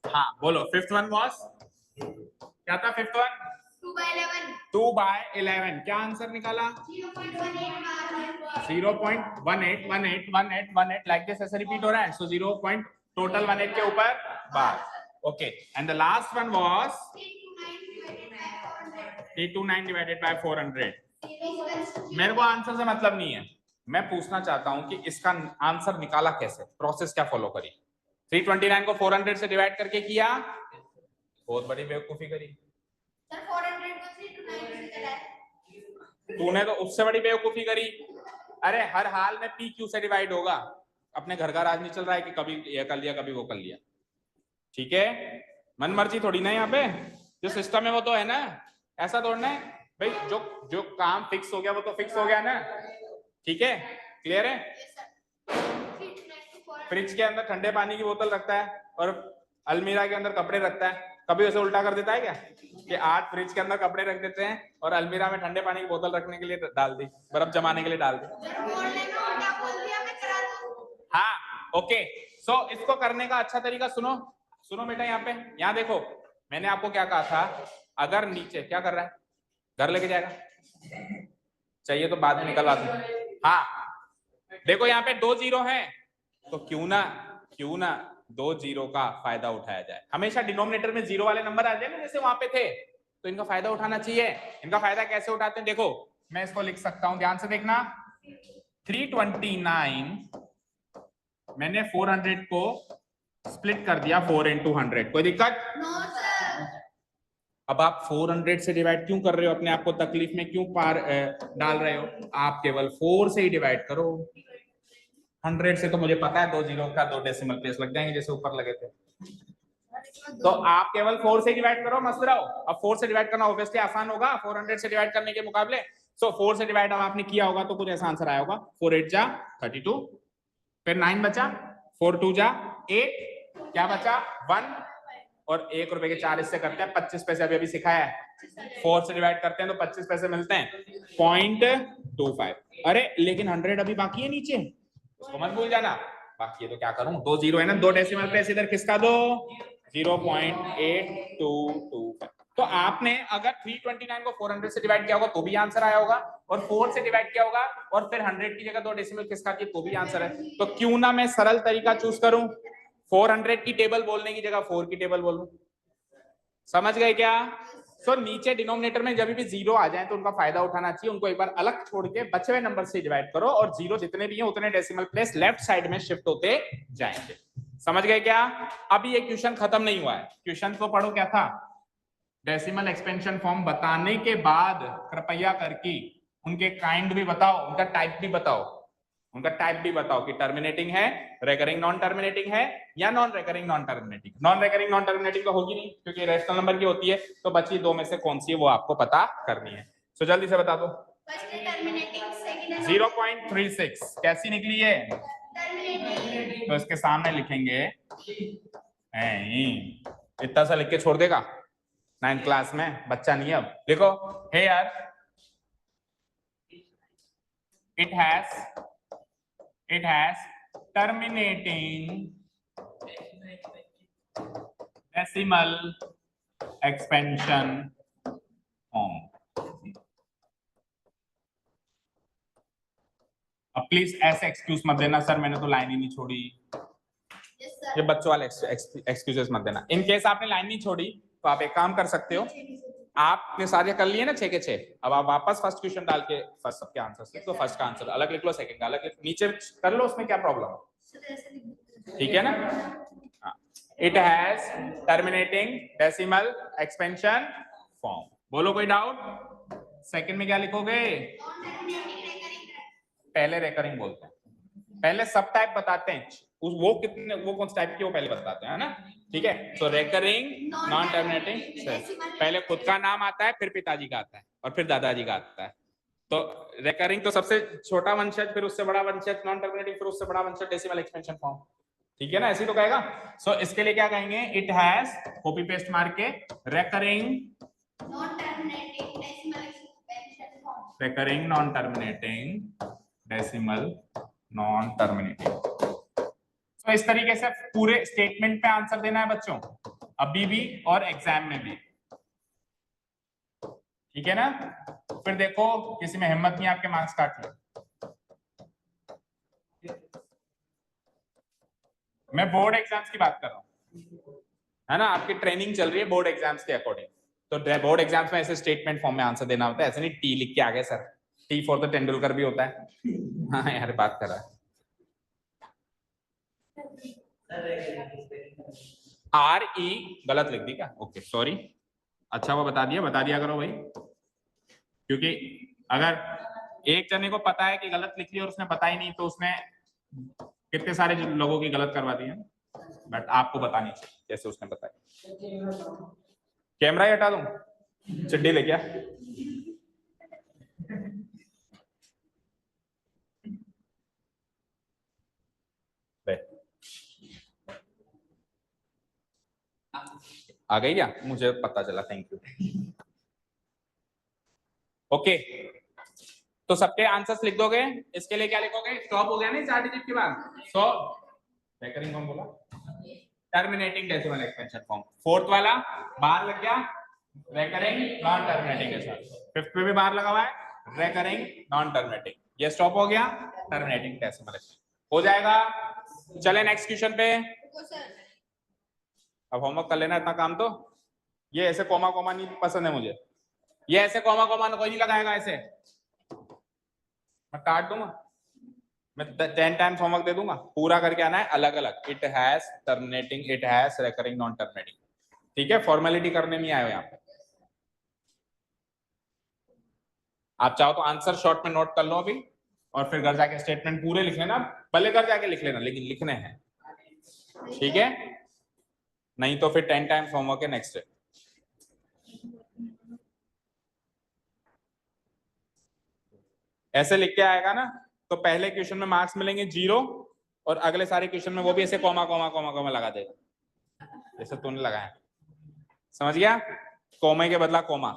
हाँ बोलो। 5th वन वाज क्या था? 5th वन 2/11 क्या आंसर निकाला? 0.181818 लाइक दिस ऐसे रिपीट हो रहा है। सो 0. टोटल 18 के ऊपर बार। Okay and the last one was 329 divided by 400। मेरे को आंसर से मतलब नहीं है, मैं पूछना चाहता हूं कि इसका आंसर निकाला कैसे, प्रोसेस क्या फॉलो करी? 329 को 400 से डिवाइड करके किया, बहुत बड़ी बेवकूफी करी। सर 400 को 329 से चला है। तूने तो उससे बड़ी बेवकूफी करी। अरे हर हाल में पी क्यू से डिवाइड होगा। अपने घर का राज नहीं चल रहा है कि कभी ये कर लिया कभी वो कर लिया। ठीक है, मन मर्जी थोड़ी ना, यहाँ पे जो सिस्टम है वो तो है ना, ऐसा दौड़ना है भाई। जो काम फिक्स हो गया वो तो फिक्स हो गया ना। ठीक है, क्लियर है? फ्रिज के अंदर ठंडे पानी की बोतल रखता है और अलमीरा के अंदर कपड़े रखता है, कभी उसे उल्टा कर देता है क्या कि आज फ्रिज के अंदर कपड़े रख देते हैं और अलमीरा में ठंडे पानी की बोतल रखने के लिए डाल दी, बर्फ जमाने के लिए डाल दी। हाँ ओके, सो इसको करने का अच्छा तरीका सुनो सुनो बेटा, यहाँ पे यहाँ देखो, मैंने आपको क्या कहा था, अगर नीचे क्या कर रहा है, घर लेके जाएगा, चाहिए तो बाद में निकलवा दूं। हाँ देखो यहाँ पे 2 जीरो हैं, तो क्यों ना 2 जीरो का फायदा उठाया जाए। हमेशा डिनोमिनेटर में जीरो वाले नंबर आ जाए ना, जैसे वहां पे थे, तो इनका फायदा उठाना चाहिए। इनका फायदा कैसे उठाते हैं, देखो मैं इसको लिख सकता हूं, ध्यान से देखना। 329 मैंने 400 को स्प्लिट कर दिया 4 into 100, कोई दिक्कत? No sir. अब आप 400 से डिवाइड क्यों कर रहे हो, अपने आप को तकलीफ में क्यों डाल रहे हो? आप केवल 4 से ही डिवाइड करो। 100 से तो मुझे पता है 2 जीरो का 2 डेसिमल प्लेस लग जाएंगे जैसे ऊपर लगे थे, तो आप केवल 4 से डिवाइड करो, मस्त रहो। अब 4 से डिवाइड करना ऑब्वियसली आसान होगा 400 से डिवाइड करने के मुकाबले। सो 4 से डिवाइड अब आपने किया होगा तो कुछ ऐसा आंसर आया होगा, 4 8 जा 32, फिर 9 बचा, 4 2 जा 8, क्या बचा 1, और 1 रुपए के 4 हिस्से करते हैं, 25 पैसे अभी सिखाया है। 4 से डिवाइड करते हैं तो 25 पैसे मिलते हैं, 0.25। अरे लेकिन 100 अभी बाकी है नीचे, उसको मत भूल जाना। बाकी है तो क्या करूं, 2 जीरो है ना, 2 डेसिमल प्लेस इधर खिसका दो, 0.8225। तो आपने अगर 329 को 400 से डिवाइड किया होगा तो भी आंसर आया होगा, और 4 से डिवाइड किया होगा और फिर 100 की जगह 2 डेसिमल खिसका दिए तो भी आंसर है। तो क्यों ना मैं सरल तरीका चूज करूं, 400 की टेबल बोलने की जगह 4 की टेबल बोलूं। समझ गए क्या? सो नीचे डिनोमिनेटर में जब भी जीरो आ जाए तो उनका फायदा उठाना चाहिए, उनको एक बार अलग छोड़ के बचे हुए नंबर से डिवाइड करो, और जीरो जितने भी हैं उतने डेसिमल प्लेस लेफ्ट साइड में शिफ्ट होते जाएंगे। समझ गए क्या? अभी ये क्वेश्चन खत्म नहीं हुआ है, क्वेश्चन तो पढ़ो क्या था। डेसिमल एक्सपेंशन फॉर्म बताने के बाद कृपया करके उनके काइंड भी बताओ, उनका टाइप भी बताओ, उनका टाइप भी बताओ कि टर्मिनेटिंग है, रेकरिंग नॉन टर्मिनेटिंग है, या non recurring non terminating. Non recurring non terminating तो होगी नहीं क्योंकि रेशनल नंबर की होती है, तो बची 2 में से कौन सी है वो आपको पता करनी है। सो जल्दी से बता दो। 0.36 कैसी निकली है? तो इसके सामने लिखेंगे, इतना सा लिख के छोड़ देगा 9th क्लास में, बच्चा नहीं है। अब देखो हे यार, it has terminating decimal expansion form. अब प्लीज ऐसे एक्सक्यूज मत देना सर मैंने तो लाइन ही नहीं छोड़ी, ये बच्चों वाले एक्सक्यूजेस मत देना। इन केस आपने लाइन नहीं छोड़ी तो आप एक काम कर सकते हो, आपने सारे कर लिए ना 6 के 6, अब आप वापस फर्स्ट क्वेश्चन डाल के फर्स्ट सबके आंसर लिख लो, फर्स्ट का आंसर अलग लिख लो, सेकंड का अलग लिख, नीचे कर लो, उसमें क्या प्रॉब्लम है? ठीक है ना? It has terminating decimal expansion form. बोलो कोई डाउट? सेकंड में क्या लिखोगे? पहले रेकरिंग बोलते हैं, पहले सब टाइप बताते हैं, वो कितने वो कौन सा टाइप की वो पहले बताते हैं, है ना? ठीक है, तो रेकरिंग नॉन टर्मिनेटिंग, पहले खुद का नाम आता है, फिर पिताजी का आता है, और फिर दादाजी का आता है। तो रेकरिंग तो सबसे छोटा वंशज, फिर उससे बड़ा वंशज नॉन टर्मिनेटिंग, फिर उससे बड़ा वंशज डेसिमल एक्सपेंशन फॉर्म। ठीक है ना? ऐसे तो कहेगा। सो इसके लिए क्या कहेंगे? इट हैज, कॉपी पेस्ट मार के, recurring non terminating decimal expansion form, recurring non terminating decimal non terminating. तो इस तरीके से पूरे स्टेटमेंट पे आंसर देना है बच्चों, अभी भी और एग्जाम में भी। ठीक है ना? फिर देखो किसी में हिम्मत नहीं आपके मार्क्स काट ले। मैं बोर्ड एग्जाम्स की बात कर रहा हूँ, है ना? आपकी ट्रेनिंग चल रही है बोर्ड एग्जाम्स के अकॉर्डिंग, तो बोर्ड एग्जाम्स में ऐसे स्टेटमेंट फॉर्म में आंसर देना होता है, ऐसे नहीं टी लिख के आ गए sir, T for the Tendulkar भी होता है। हाँ यार बात कर रहा है। RE गलत लिख दी क्या? ओके सॉरी, अच्छा वो बता दिया करो भाई, क्योंकि अगर एक जने को पता है कि गलत लिख ली और उसने बताई नहीं तो उसने कितने सारे लोगों की गलत करवा दी है, बट आपको बतानी चाहिए जैसे उसने बताया। कैमरा ही हटा दूं, चिड्डी ले क्या? आ गई क्या? मुझे पता चला, थैंक यू। ओके, तो सबके आंसर्स लिख दोगे। इसके लिए क्या लिखोगे? स्टॉप हो गया ना 4 डिजिट के बाद। सो रेकरिंग फॉर्म बोला, terminating decimal expansion form. Fourth वाला बार लग गया, recurring non terminating decimal. Fifth में भी बार लगा हुआ है, रेकरिंग नॉन टर्मिनेटिंग। ये स्टॉप हो गया, टर्मिनेटिंग डेसिमल हो जाएगा। चले नेक्स्ट क्वेश्चन पे। अब होमवर्क कर लेना इतना काम तो। ये ऐसे कोमा कोमा नहीं पसंद है मुझे, ये ऐसे कोमा कोमा कोई नहीं लगाएगा ऐसे, मैं काट दूंगा। मैं 10 टाइम्स होमवर्क दे दूंगा, पूरा करके आना है अलग अलग। It has terminating, it has recurring non terminating. ठीक है, फॉर्मेलिटी करने नहीं आए हो यहाँ पे। आप चाहो तो आंसर शॉर्ट में नोट कर लो अभी, और फिर घर जाके स्टेटमेंट पूरे लिख लेना। भले घर जाके लिख लेना, लेकिन लिखने हैं, ठीक है? नहीं तो फिर 10 टाइम्स होमवर्क है नेक्स्ट डे। ऐसे लिख के आएगा ना, तो पहले क्वेश्चन में मार्क्स मिलेंगे 0, और अगले सारे क्वेश्चन में वो भी ऐसे कॉमा कॉमा कॉमा कॉमा लगा देगा, जैसे तूने लगाया। समझ गया? कोमे के बदला कोमा।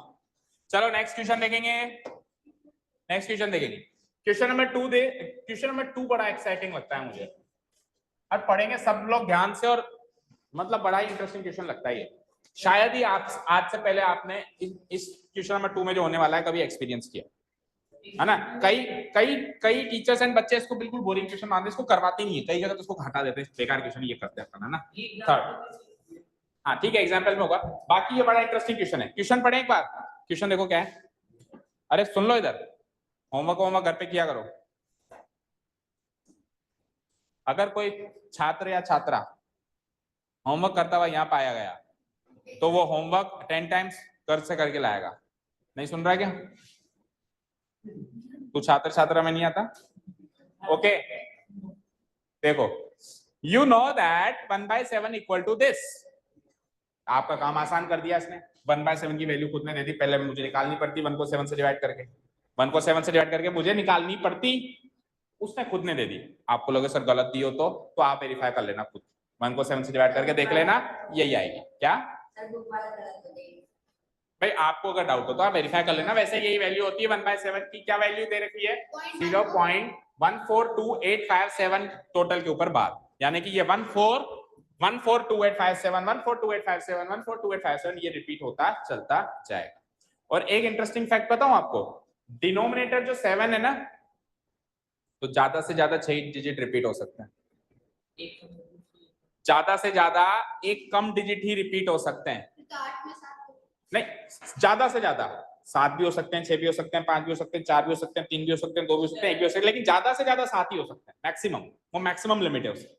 चलो नेक्स्ट क्वेश्चन देखेंगे। नेक्स्ट क्वेश्चन देखेंगे, क्वेश्चन नंबर 2 दे। क्वेश्चन नंबर 2 बड़ा एक्साइटिंग लगता है मुझे, और पढ़ेंगे सब लोग ध्यान से, और मतलब बड़ा ही इंटरेस्टिंग क्वेश्चन लगता है ये। शायद ही आप आज से पहले आपने इस क्वेश्चन नंबर 2 में जो होने वाला है कभी एक्सपीरियंस किया है ना। कई कई कई टीचर्स एंड बच्चे इसको बिल्कुल बोरिंग क्वेश्चन मानते हैं, इसको करवाते नहीं है, कई जगह तो इसको हटा देते हैं, बेकार क्वेश्चन ये करते हैं ना। थर्ड, हाँ ठीक है, एग्जाम्पल में होगा। बाकी ये बड़ा इंटरेस्टिंग क्वेश्चन है। क्वेश्चन पढ़े एक बार। क्वेश्चन देखो क्या है। अरे सुन लो इधर, होमवर्क घर पे किया करो। अगर कोई छात्र या छात्रा होमवर्क करता हुआ यहाँ पाया गया, तो वो होमवर्क 10 टाइम्स कर से करके लाएगा। नहीं सुन रहा क्या? तू छात्र छात्रा में नहीं आता? ओके, देखो, you know that 1/7 equal to this. आपका काम आसान कर दिया इसने। 1/7 की वैल्यू खुद ने दे दी, पहले मुझे निकालनी पड़ती 1 को 7 से डिवाइड करके, 1 को 7 से डिवाइड करके मुझे निकालनी पड़ती, उसने खुद ने दे दी। आपको लगे सर गलत दी हो तो आप वेरीफाई कर लेना खुद, 1 को 7 से डिवाइड करके देख लेना, यही आएगी। क्या भाई, आपको अगर डाउट हो तो आप वेरीफाई कर लेना। वैसे यही वैल्यू होती है 1/7 की। क्या वैल्यू दे रखी है? 0.142857 टोटल के ऊपर बार, यानी कि ये 142857 142857 142857 ये रिपीट होता चलता जाएगा। और एक इंटरेस्टिंग फैक्ट बताऊं आपको, डिनोमिनेटर जो 7 है ना, तो ज्यादा से ज्यादा 6 डिजिट रिपीट हो सकते हैं। ज्यादा से ज्यादा एक कम डिजिट ही रिपीट हो सकते हैं। नहीं, ज्यादा से ज्यादा 7 भी हो सकते हैं, 6 भी हो सकते हैं, 5 भी हो सकते हैं, 4 भी हो सकते हैं, 3 भी हो सकते हैं, 2 भी हो सकते हैं, 1 भी हो सकते हैं, लेकिन ज्यादा से ज्यादा 7 ही हो सकते हैं मैक्सिमम। वो मैक्सिमम लिमिट है उससे।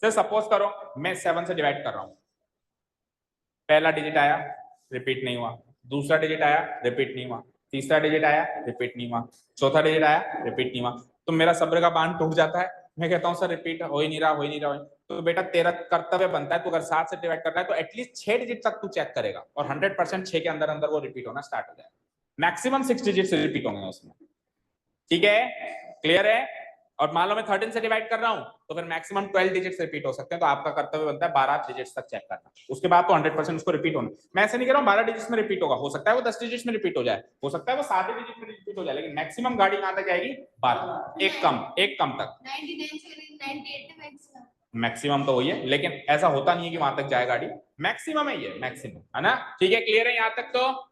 सर सपोज करो मैं 7 से डिवाइड कर रहा हूं, पहला डिजिट आया, रिपीट नहीं हुआ, दूसरा डिजिट आया, रिपीट नहीं हुआ, तीसरा डिजिट आया, रिपीट नहीं हुआ, चौथा डिजिट आया, रिपीट नहीं हुआ, तो मेरा सब्र का बांध टूट जाता है। मैं कहता हूं सर रिपीट हो ही नहीं रहा, हो ही नहीं रहा। तो बेटा तेरा कर्तव्य बनता है, तो अगर 7 से डिवाइड करना है तो एटलीस्ट 6 डिजिट तक तू चेक करेगा, और 100% 6 के अंदर अंदर वो रिपीट होना स्टार्ट हो जाएगा। मैक्सिमम 6 डिजिट से रिपीट होंगे उसमें। ठीक है, क्लियर है? और मान लो मैं 13 से डिवाइड कर रहा हूं, तो फिर मैक्सिमम 12 डिजिट्स रिपीट हो सकते हैं। तो आपका कर्तव्य बनता है 12 डिजिट्स तक चेक करना, उसके बाद तो 100% उसको रिपीट होना। मैं ऐसे नहीं कह रहा हूं 12 डिजिट्स में रिपीट होगा, हो सकता है वो 10 डिजिट्स में रिपीट हो जाए, हो सकता है वो 7 डिजिट में रिपीट हो जाए, लेकिन मैक्सिमम गाड़ी कहां तक जाएगी? 12, एक कम तक। 99 मैक्सिमम तो वही है, लेकिन ऐसा होता नहीं है कि वहां तक जाए गाड़ी, मैक्सिमम है ये, मैक्सिमम है ना। ठीक है, क्लियर है यहां तक? तो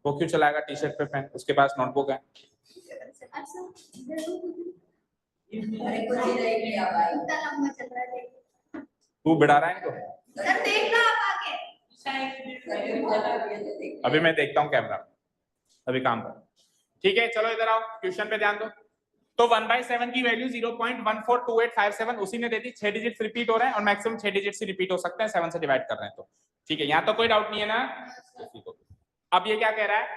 वो क्यों चलाएगा टी शर्ट पे पेन? उसके पास नोटबुक है। तू बिड़ा रहा है इनको? अभी मैं देखता हूँ कैमरा, अभी काम कर। ठीक है, चलो इधर आओ, क्वेश्चन पे ध्यान दो। तो 1/7 की वैल्यू 0.142857 उसी ने दे दी। 6 डिजिट्स रिपीट हो रहे हैं, और मैक्सिमम 6 डिजिट्स ही रिपीट हो सकते हैं 7 से डिवाइड कर रहे हैं तो। ठीक है, यहां तो कोई डाउट नहीं है ना? अब ये क्या कह रहा है?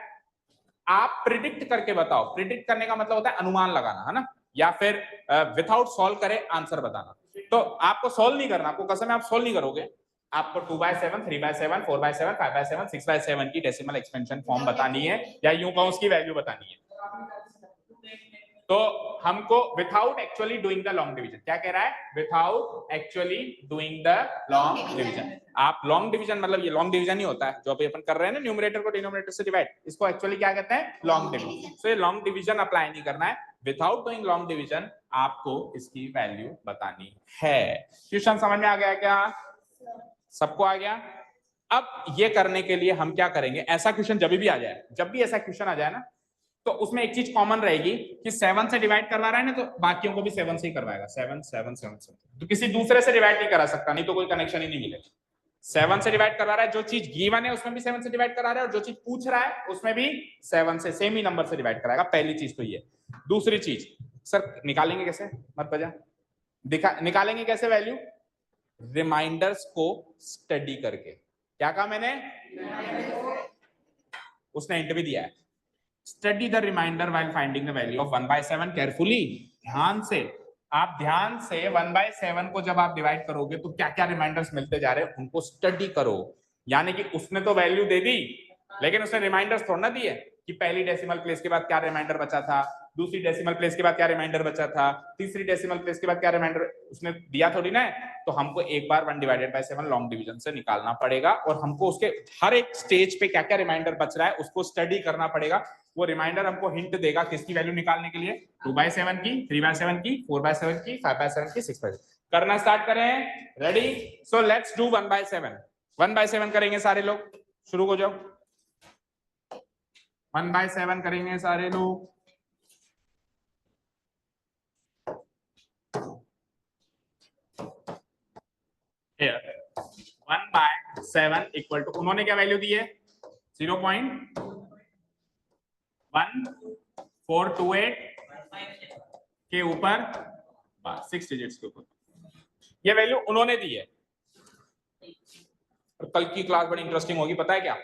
आप प्रिडिक्ट करके बताओ। प्रिडिक्ट करने का मतलब होता है अनुमान लगाना, है ना, या फिर विदाउट सॉल्व करे आंसर बताना। तो आपको सॉल्व नहीं करना, आपको कसम है आप सॉल्व नहीं करोगे। आपको 2/7, 3/7, 4/7, 5/7, 6/7 की डेसिमल एक्सपेंशन फॉर्म बतानी है, या यूं कहूं उसकी वैल्यू बतानी है। तो हमको without actually doing the long division, क्या कह रहा है, without actually doing the long division. आप लॉन्ग डिवीजन मतलब ये लॉन्ग डिवीजन ही होता है जो अभी अपन कर रहे हैं ना, न्यूमरेटर को डिनोमिनेटर से डिवाइड, इसको एक्चुअली क्या कहते हैं, लॉन्ग डिवीजन। सो ये लॉन्ग डिवीजन अप्लाई नहीं करना है, विथाउट डूइंग लॉन्ग डिवीजन आपको इसकी वैल्यू बतानी है। क्वेश्चन समझ में आ गया क्या, सबको आ गया। अब ये करने के लिए हम क्या करेंगे, ऐसा क्वेश्चन जब भी आ जाए, जब भी ऐसा क्वेश्चन आ जाए ना, तो उसमें एक चीज कॉमन रहेगी कि 7 से डिवाइड करवा रहा है ना, तो बाकियों को भी 7 से ही करवाएगा, 7 7 7 7, तो किसी दूसरे से डिवाइड नहीं करा सकता, नहीं तो कोई कनेक्शन ही नहीं मिलेगा। 7 से डिवाइड करा रहा है, जो चीज गिवन है उसमें भी 7 से डिवाइड करा रहा है, और जो चीज पूछ रहा है उसमें भी 7 से सेम ही नंबर से डिवाइड कराएगा। पहली चीज तो ये। दूसरी चीज, सर निकालेंगे कैसे, मत बजा, निकालेंगे कैसे वैल्यू, रिमाइंडर्स को स्टडी करके। क्या कहा मैंने, उसने हिंट भी दिया है, study the remainder while finding the value of 1/7 carefully. ध्यान से, आप ध्यान से 1/7 को जब आप डिवाइड करोगे तो क्या क्या रिमाइंडर्स मिलते जा रहे हैं उनको स्टडी करो। यानी कि उसने तो वैल्यू दे दी, लेकिन उसने रिमाइंडर्स थोड़ा ना दिए कि पहली डेसिमल प्लेस के बाद क्या रिमाइंडर बचा था, दूसरी डेसिमल प्लेस के बाद क्या रिमाइंडर बचा था, तीसरी डेसिमल प्लेस के बाद क्या रिमाइंडर, उसने दिया थोड़ी ना। तो हमको एक बार 1/7 लॉन्ग डिवीजन से निकालना पड़ेगा, और हमको उसके हर एक स्टेज पे क्या क्या रिमाइंडर बच रहा है उसको स्टडी करना पड़ेगा। वो रिमाइंडर हमको हिंट देगा किसकी वैल्यू निकालने के लिए, 2/7 की, 3/7 की, 4/7 की, 5/7 की, 6/7। करना स्टार्ट करें, रेडी, सो लेट्स डू 1/7। 1/7 करेंगे सारे लोग, शुरू हो जाओ। 1/7 करेंगे सारे लोग। Here 1/7 इक्वल टू, उन्होंने क्या वैल्यू दी है, 0.1428 के ऊपर 6 डिजिट्स के ऊपर ये वैल्यू उन्होंने दी है। और कल की क्लास बड़ी इंटरेस्टिंग होगी, पता है क्या,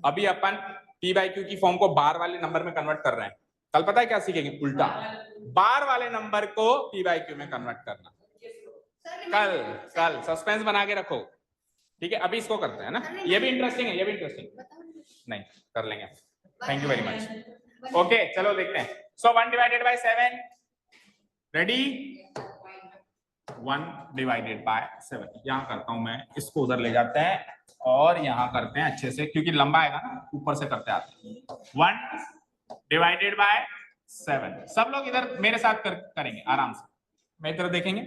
अभी अपन p/q की फॉर्म को बार वाले नंबर में कन्वर्ट कर रहे हैं। कल पता है क्या सीखेंगे, उल्टा बार वाले नंबर को p/q में कन्वर्ट करना। कल सस्पेंस बना के रखो, ठीक है। अभी इसको करते हैं ना, ये भी इंटरेस्टिंग है, ये भी इंटरेस्टिंग नहीं, कर लेंगे। Thank you very much. Okay चलो देखते हैं। सो 1/7, रेडी, 1/7 यहां करता हूं मैं, इसको उधर ले जाते हैं और यहां करते हैं अच्छे से, क्योंकि लंबा आएगा ना, ऊपर से करते आते हैं। 1/7, सब लोग इधर मेरे साथ करेंगे आराम से, मैं इधर देखेंगे,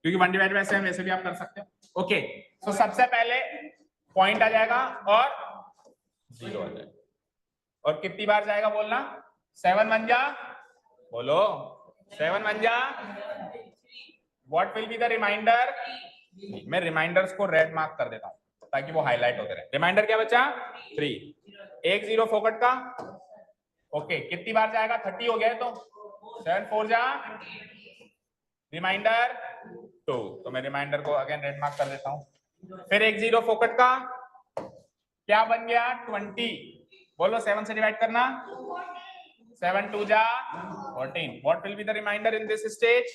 क्योंकि 1/7 वैसे भी आप कर सकते हो। ओके, तो सबसे पहले पॉइंट आ जाएगा और 0 आ जाएगा, और कितनी बार जाएगा बोलना, 7 1 जा, बोलो 7 1 जा। What will be the remainder, मैं रिमाइंडर्स को रेड मार्क कर देता हूं ताकि वो हाईलाइट होते रहे। रिमाइंडर क्या बचा, 3, 1 0 फोकट का। ओके, कितनी बार जाएगा, 30 हो गया है, तो 7 4 जा, रिमाइंडर 2, तो मैं रिमाइंडर को अगेन रेड मार्क कर देता हूं। फिर 1 0 फोकट का, क्या बन गया, 20, बोलो 7 से डिवाइड करना, 7 2 जा 14। What will be the remainder in this stage,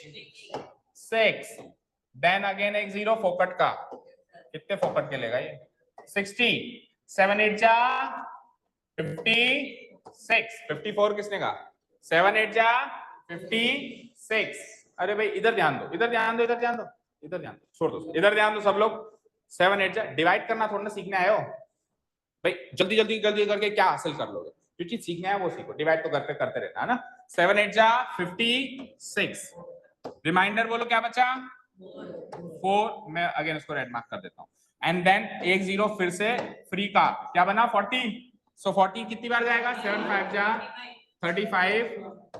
6। Then again 1 0 फोकट का, कितने फोकट के लेगा ये, 60। 7 8 जा 56, 54 किसने कहा, 7 8 जा 56। अरे भाई इधर ध्यान दो, इधर ध्यान दो, इधर ध्यान दो, इधर ध्यान दो, छोड़ दो, इधर ध्यान दो सब लोग। 7 8 जा, डिवाइड करना थोड़ा ना सीखने आए हो भाई, जल्दी जल्दी जल्दी करके क्या हासिल कर लोगे, जो चीज सीखना है वो सीखो, डिवाइड तो घर पे करते रहना है ना। 7 8 जा 56, रिमाइंडर बोलो क्या बचा, 4, मैं अगेन इसको रेड मार्क कर देता हूं। एंड देन 1 0 फिर से फ्री का, क्या बना, 40। सो 40 कितनी बार जाएगा, 7 5 जा 35।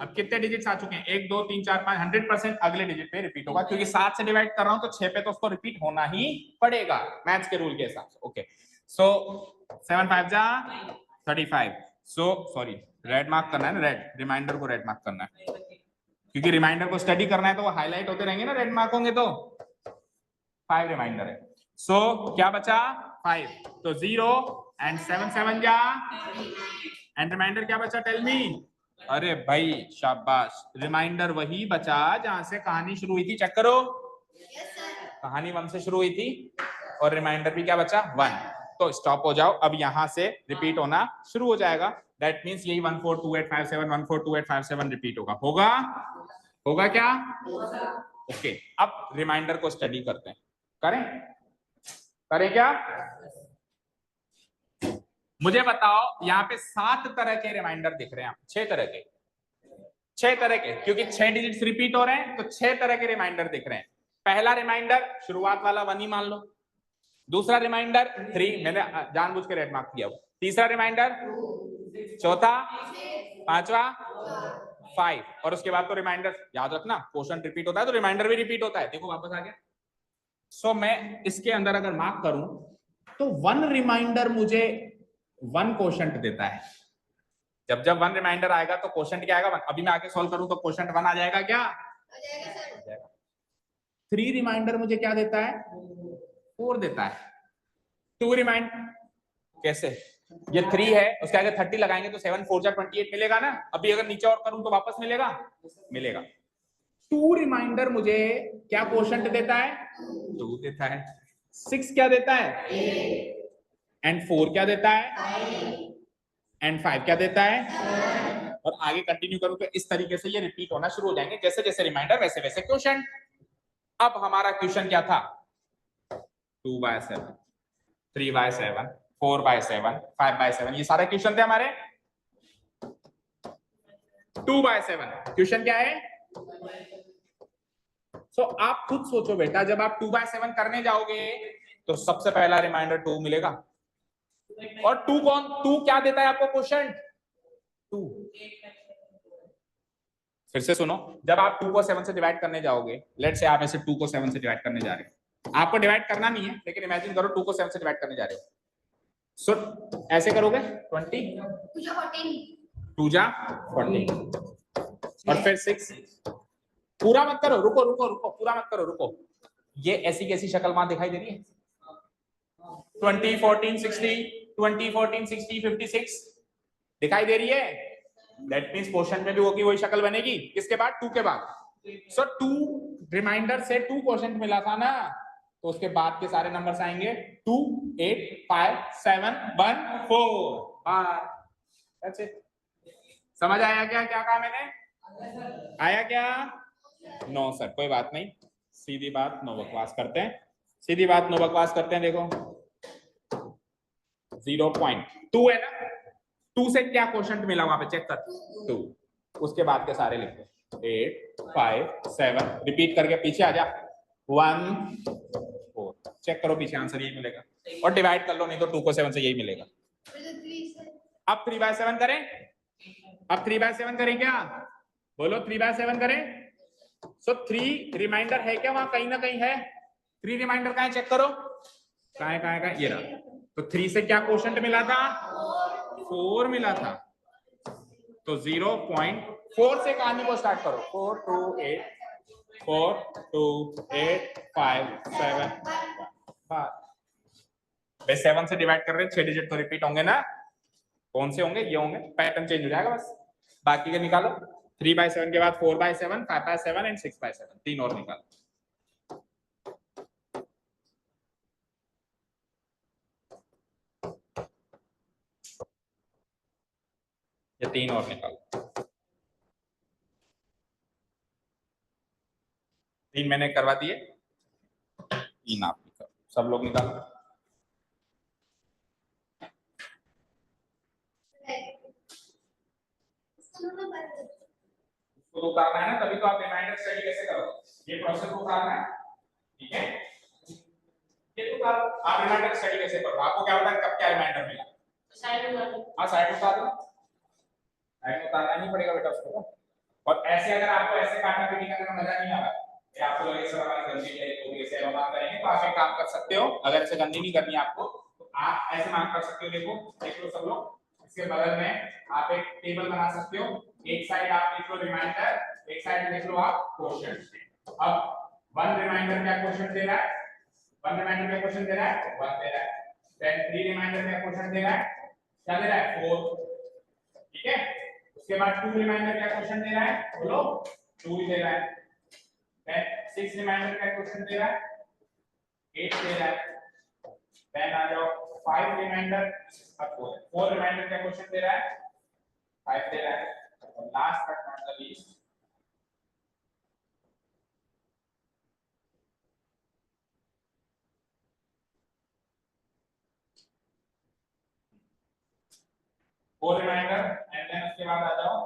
अब कितने डिजिट्स आ चुके हैं, 1 2 3 4 5, 100% अगले डिजिट पे रिपीट होगा, क्योंकि 7 से डिवाइड कर रहा हूं तो 6 पे तो उसको रिपीट होना ही पड़ेगा मैथ्स के रूल के हिसाब से। ओके, सो 7 5 जा 35। सो सॉरी, रेड मार्क करना है ना, रेड रिमाइंडर को रेड मार्क करना है, क्योंकि रिमाइंडर को स्टडी करना है तो वो हाईलाइट होते रहेंगे ना, रेड मार्क होंगे तो। 5 रिमाइंडर है, सो क्या बचा, 5, तो 0 एंड 7 7 जा, एंड रिमाइंडर क्या बचा, टेल मी। अरे भाई शाबाश, रिमाइंडर वही बचा जहां से कहानी शुरू हुई थी, चेक करो। कहानी 1 से शुरू हुई थी और रिमाइंडर भी क्या बचा, 1, तो स्टॉप हो जाओ। अब यहां से रिपीट होना शुरू हो जाएगा। दैट मीन्स यही 142857 142857 रिपीट होगा होगा क्या? ओके, अब रिमाइंडर को स्टडी करते हैं। करें क्या? मुझे बताओ, यहाँ पे 7 तरह के रिमाइंडर दिख रहे हैं, 6 तरह के, क्योंकि 6 डिजिट्स रिपीट हो रहे हैं तो 6 तरह के रिमाइंडर दिख रहे हैं। पहला रिमाइंडर शुरुआत वाला 1 ही मान लो, दूसरा रिमाइंडर 3, मैंने जानबूझ के रेड मार्क किया वो, तीसरा रिमाइंडर, चौथा, पांचवा 5, और उसके बाद तो रिमाइंडर याद रखना, क्वेश्चन रिपीट होता है तो रिमाइंडर भी रिपीट होता है। देखो वापस आ गया। सो मैं इसके अंदर अगर मार्क करूं तो 1 रिमाइंडर मुझे 1 क्वेश्चन देता है। जब 1 रिमाइंडर आएगा तो क्वेश्चन क्या आएगा? 1। अभी मैं आगे सॉल्व करूं तो क्वेश्चन 1 आ जाएगा क्या? आ जाएगा। 3 रिमाइंडर मुझे क्या देता है? 4 देता है। 2 रिमाइंड कैसे? ये 3 है, उसके आगे 30 लगाएंगे तो 7 4 जा 28 मिलेगा ना। अभी अगर नीचे और करूं तो वापस मिलेगा। 2 रिमाइंडर मुझे क्या क्वोशंट देता है? 2 देता है। 6 क्या देता है? एंड 4 क्या देता है? एंड 5 क्या देता है? और आगे कंटिन्यू करूं तो इस तरीके से ये रिपीट होना शुरू हो जाएंगे, जैसे जैसे रिमाइंडर वैसे वैसे क्वेश्चन। अब हमारा क्वेश्चन क्या था? 2/7, 3/7, 4/7, 5/7, ये सारे क्वेश्चन थे हमारे। 2/7 क्वेश्चन क्या है? सो आप खुद सोचो बेटा, जब आप 2/7 करने जाओगे तो सबसे पहला रिमाइंडर 2 मिलेगा। और 2 क्या देता है आपको क्वेश्चन? 2। फिर से सुनो, जब आप 2 को 7 से डिवाइड करने जाओगे, लेट से आप ऐसे 2 को 7 से डिवाइड करने जा रहे हो, आपको डिवाइड करना नहीं है, लेकिन इमेजिन करो 2 को 7 से डिवाइड करने जा रहे हो। सो ऐसे करोगे 20, 2 जा 14, और फिर 6। पूरा मत करो, रुको, पूरा मत करो, रुको। ये ऐसी कैसी शक्ल वहां दिखाई दे रही है? 20 14 60, 20 14 60 56 दिखाई दे रही है। दैट मींस क्वेश्चन में भी वो की वही शक्ल बनेगी। किसके बाद? 2 के बाद। सो 2 रिमाइंडर से 2 क्वेश्चन मिला था ना, तो उसके बाद के सारे नंबर्स आएंगे 2 8 5 7 1 4। That's it. समझ आया क्या कहा मैंने? आया क्या? नो सर, कोई बात नहीं, सीधी बात नो बकवास करते हैं, देखो 0.2 है ना, 2 से क्या क्वेश्चन मिला वहां पे चेक कर, 2। उसके बाद के सारे लिख दो, 8 5 7, रिपीट करके पीछे आ जा, 1 4, चेक करो पीछे आंसर यही मिलेगा, और डिवाइड कर लो, नहीं तो 2 को 7 से यही मिलेगा। अब 3/7 करें? अब 3/7 करें क्या? बोलो 3/7 करें। सो 3 रिमाइंडर है क्या वहां? कहीं ना कहीं है। 3 रिमाइंडर कहाँ है? चेक करो, कहाँ है? ये रहा। तो 3 से क्या क्वोशंट मिला था? 4 मिला था। तो 0.4 से कहानी को स्टार्ट करो, 4 2 8 5 7 5। 7 से डिवाइड कर रहे हैं, 6 डिजिट तो रिपीट होंगे ना। कौन से होंगे? ये होंगे। पैटर्न चेंज हो जाएगा बस। बाकी के निकालो। 3/7 के बाद 4/7, 5/7 एंड 6/7, 3 और निकालो। ये 3 और निकालो। 3 मैंने करवा दिए, 3 आप निकालो, सब लोग निकालो। उसको उतारना है ना, तभी तो आप रिमाइंडर स्टडी कैसे करोगे? ये प्रोसेस उतारना है, ठीक है? ये तो आप रिमाइंडर स्टडी कैसे करोगे? आपको क्या पता कब क्या रिमाइंडर मिला? साइड उतार दो। हाँ, साइड उतार दो। साइड उतारना नहीं पड़ेगा बेटा उसको। और ऐसे अगर आपको ऐसे काटना पीटने का मजा नहीं आ रहा, या आपको लगे सर हमारी गंदी है तो ऐसे हम करेंगे, तो आप एक काम कर सकते हो। अगर ऐसे गंदी नहीं करनी है आपको, तो आप ऐसे मार्क कर सकते हो। देखो देख लो सब लोग, इसके बगल में आप एक टेबल बना सकते हो। एक साइड आप लिख लो रिमाइंडर, एक साइड लिख लो आप क्वेश्चन। अब 1 रिमाइंडर क्या क्वेश्चन दे रहा है? 1 रिमाइंडर क्या क्वेश्चन दे रहा है? 1 दे रहा है। देन 3 रिमाइंडर क्या क्वेश्चन दे रहा है? क्या दे रहा है? 4। ठीक है। उसके बाद 2 रिमाइंडर क्या क्वेश्चन दे रहा है? बोलो, 2 दे रहा है। देन 6 रिमाइंडर क्या क्वेश्चन दे रहा है? 8 दे रहा है। देन आ जाओ 5 रिमाइंडर, अब 4 रिमाइंडर क्या क्वेश्चन दे रहा है? 5 दे रहा है, last but not the least, four remainder and then उसके बाद आ जाओ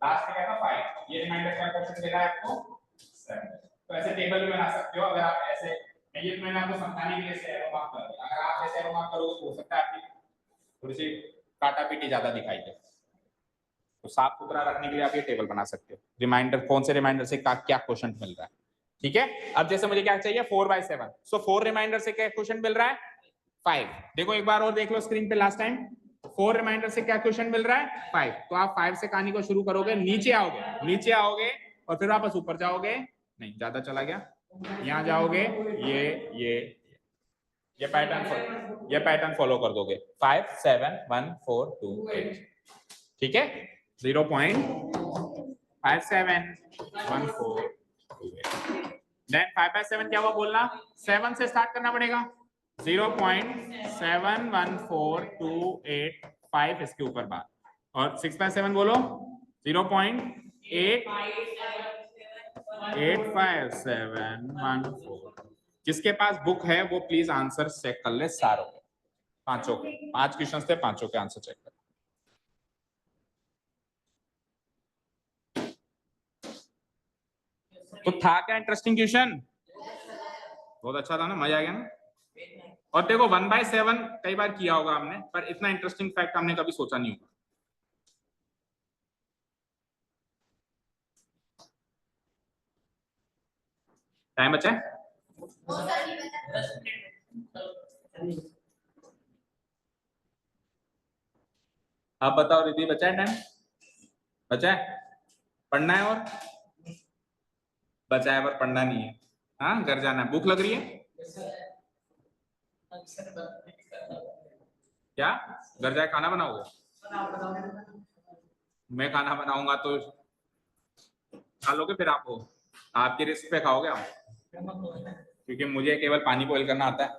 लास्ट में क्या था 5, ये रिमाइंडर का क्वेश्चन दे रहा है आपको 7। तो ऐसे टेबल भी बना सकते हो, अगर आप ऐसे, ये मैंने आपको समझाने के लिए ऐसे एरो मार्क कर दिया, अगर आप ऐसे एरो मार्क करोगे तो हो सकता है आपकी थोड़ी सी काटा पीटी ज्यादा दिखाई दे, तो साफ सुथरा रखने के लिए आप ये टेबल बना सकते हो, रिमाइंडर कौन से रिमाइंडर से क्या क्वेश्चन मिल रहा है, ठीक है। अब जैसे मुझे क्या चाहिए 4/7, सो 4 रिमाइंडर से क्या क्वेश्चन मिल रहा है 5। देखो एक बार और देख लो स्क्रीन पे लास्ट टाइम, 4 रिमाइंडर से क्या क्वेश्चन मिल रहा है 5, तो आप 5 से कहानी को शुरू करोगे, नीचे आओगे और फिर वापस ऊपर जाओगे, नहीं ज्यादा चला गया, यहाँ जाओगे, ये पैटर्न फॉलो कर दोगे 5 7 1 4 2 8, ठीक है, 0.571428। देन 5/7 क्या हुआ बोलना, 7 से स्टार्ट करना पड़ेगा, 0.714285 इसके ऊपर बार, और 6/7 बोलो 0.85714। जिसके पास बुक है वो प्लीज आंसर चेक कर ले सारों के, पांचों के, 5 क्वेश्चन थे, पांचों के आंसर चेक कर। तो था क्या इंटरेस्टिंग क्वेश्चन, बहुत अच्छा था ना, मजा आ गया ना। और देखो 1/7 कई बार किया होगा हमने, पर इतना इंटरेस्टिंग फैक्ट हमने कभी सोचा नहीं होगा। टाइम बचा है, आप बताओ रिद्धि, बचा है टाइम, बचा है, पढ़ना है और बचा है पर पढ़ना नहीं है, हाँ घर जाना है, भूख लग रही है क्या, घर जाके खाना बनाओगे, मैं खाना बनाऊंगा तो खा लोगे, फिर आप हो, आपके रिस्क पे खाओगे आप, क्योंकि मुझे केवल पानी बॉईल करना आता है,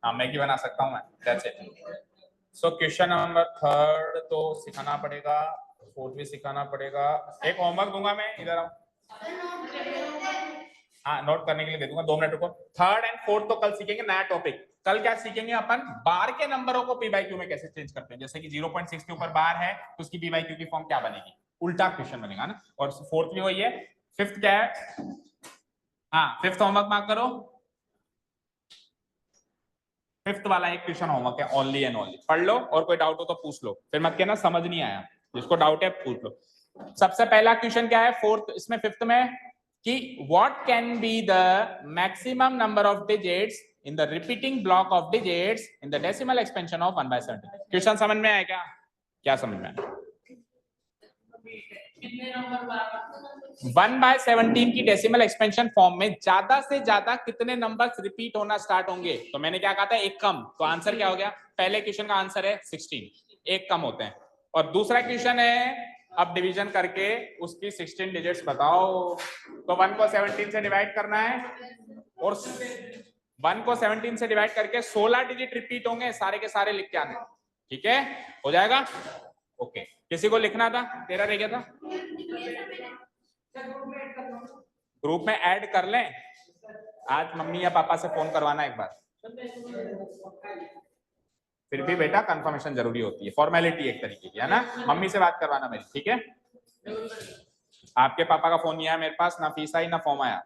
हाँ मैगी बना सकता हूँ मैं, that's it. So question number 3 तो सिखाना पड़ेगा, 4th भी सिखाना पड़ेगा, एक होमवर्क दूंगा मैं, इधर आओ, हाँ नोट करने के लिए दे दूंगा, 2 मिनट रुको। 3rd एंड 4th तो कल सीखेंगे, नया टॉपिक, कल क्या सीखेंगे अपन, बार के नंबरों को पी बाई क्यू में कैसे चेंज करते हैं, जैसे कि 0.6 के ऊपर बार है तो उसकी पी बाई क्यू की फॉर्म क्या बनेगी, उल्टा क्वेश्चन बनेगा ना, और 4th भी वही है। 5th क्या है, हाँ 5th होमवर्क मार्क करो, 5th वाला एक क्वेश्चन होमवर्क है, ओनली एंड ओनली, पढ़ लो और कोई डाउट हो तो पूछ लो, फिर मत कहना समझ नहीं आया, जिसको डाउट है पूछ लो। सबसे पहला क्वेश्चन क्या है 4th, इसमें 5th में, कि what can be the maximum number of digits in the repeating block of digits in the decimal expansion of 1/17। Question समझ में आया क्या, क्या समझ में आया, 1/17 की डेसिमल एक्सपेंशन फॉर्म में ज्यादा से ज्यादा कितने नंबर्स रिपीट होना स्टार्ट होंगे, तो मैंने क्या कहा था एक कम, तो आंसर क्या हो गया, पहले क्वेश्चन का आंसर है 16, एक कम होते हैं, और दूसरा क्वेश्चन है अब डिवीजन करके उसकी 16 डिजिट्स बताओ, तो 1 को 17 से डिवाइड करना है, और 1 को 17 से डिवाइड करके 16 डिजिट रिपीट होंगे, सारे के सारे लिख के आने, ठीक है, हो जाएगा, ओके। किसी को लिखना था, तेरा रह गया था, ग्रुप में ऐड कर लें, आज मम्मी या पापा से फोन करवाना एक बार, फिर भी बेटा कंफर्मेशन जरूरी होती है, फॉर्मेलिटी एक तरीके की है ना, मम्मी से बात करवाना मेरी, ठीक है। आपके पापा का फोन नहीं आया मेरे पास, ना फीस आई ना फॉर्म आया,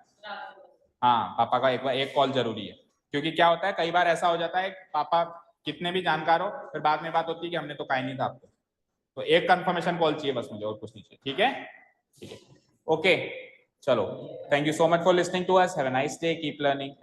हाँ पापा का एक कॉल जरूरी है, क्योंकि क्या होता है कई बार ऐसा हो जाता है पापा कितने भी जानकार हो, फिर बाद में बात होती है कि हमने तो कहा नहीं था आपको, तो एक कंफर्मेशन कॉल चाहिए बस मुझे, और कुछ नहीं चाहिए, ठीक है, ठीक है, ओके चलो, thank you so much for listening to us, have a nice day, keep learning.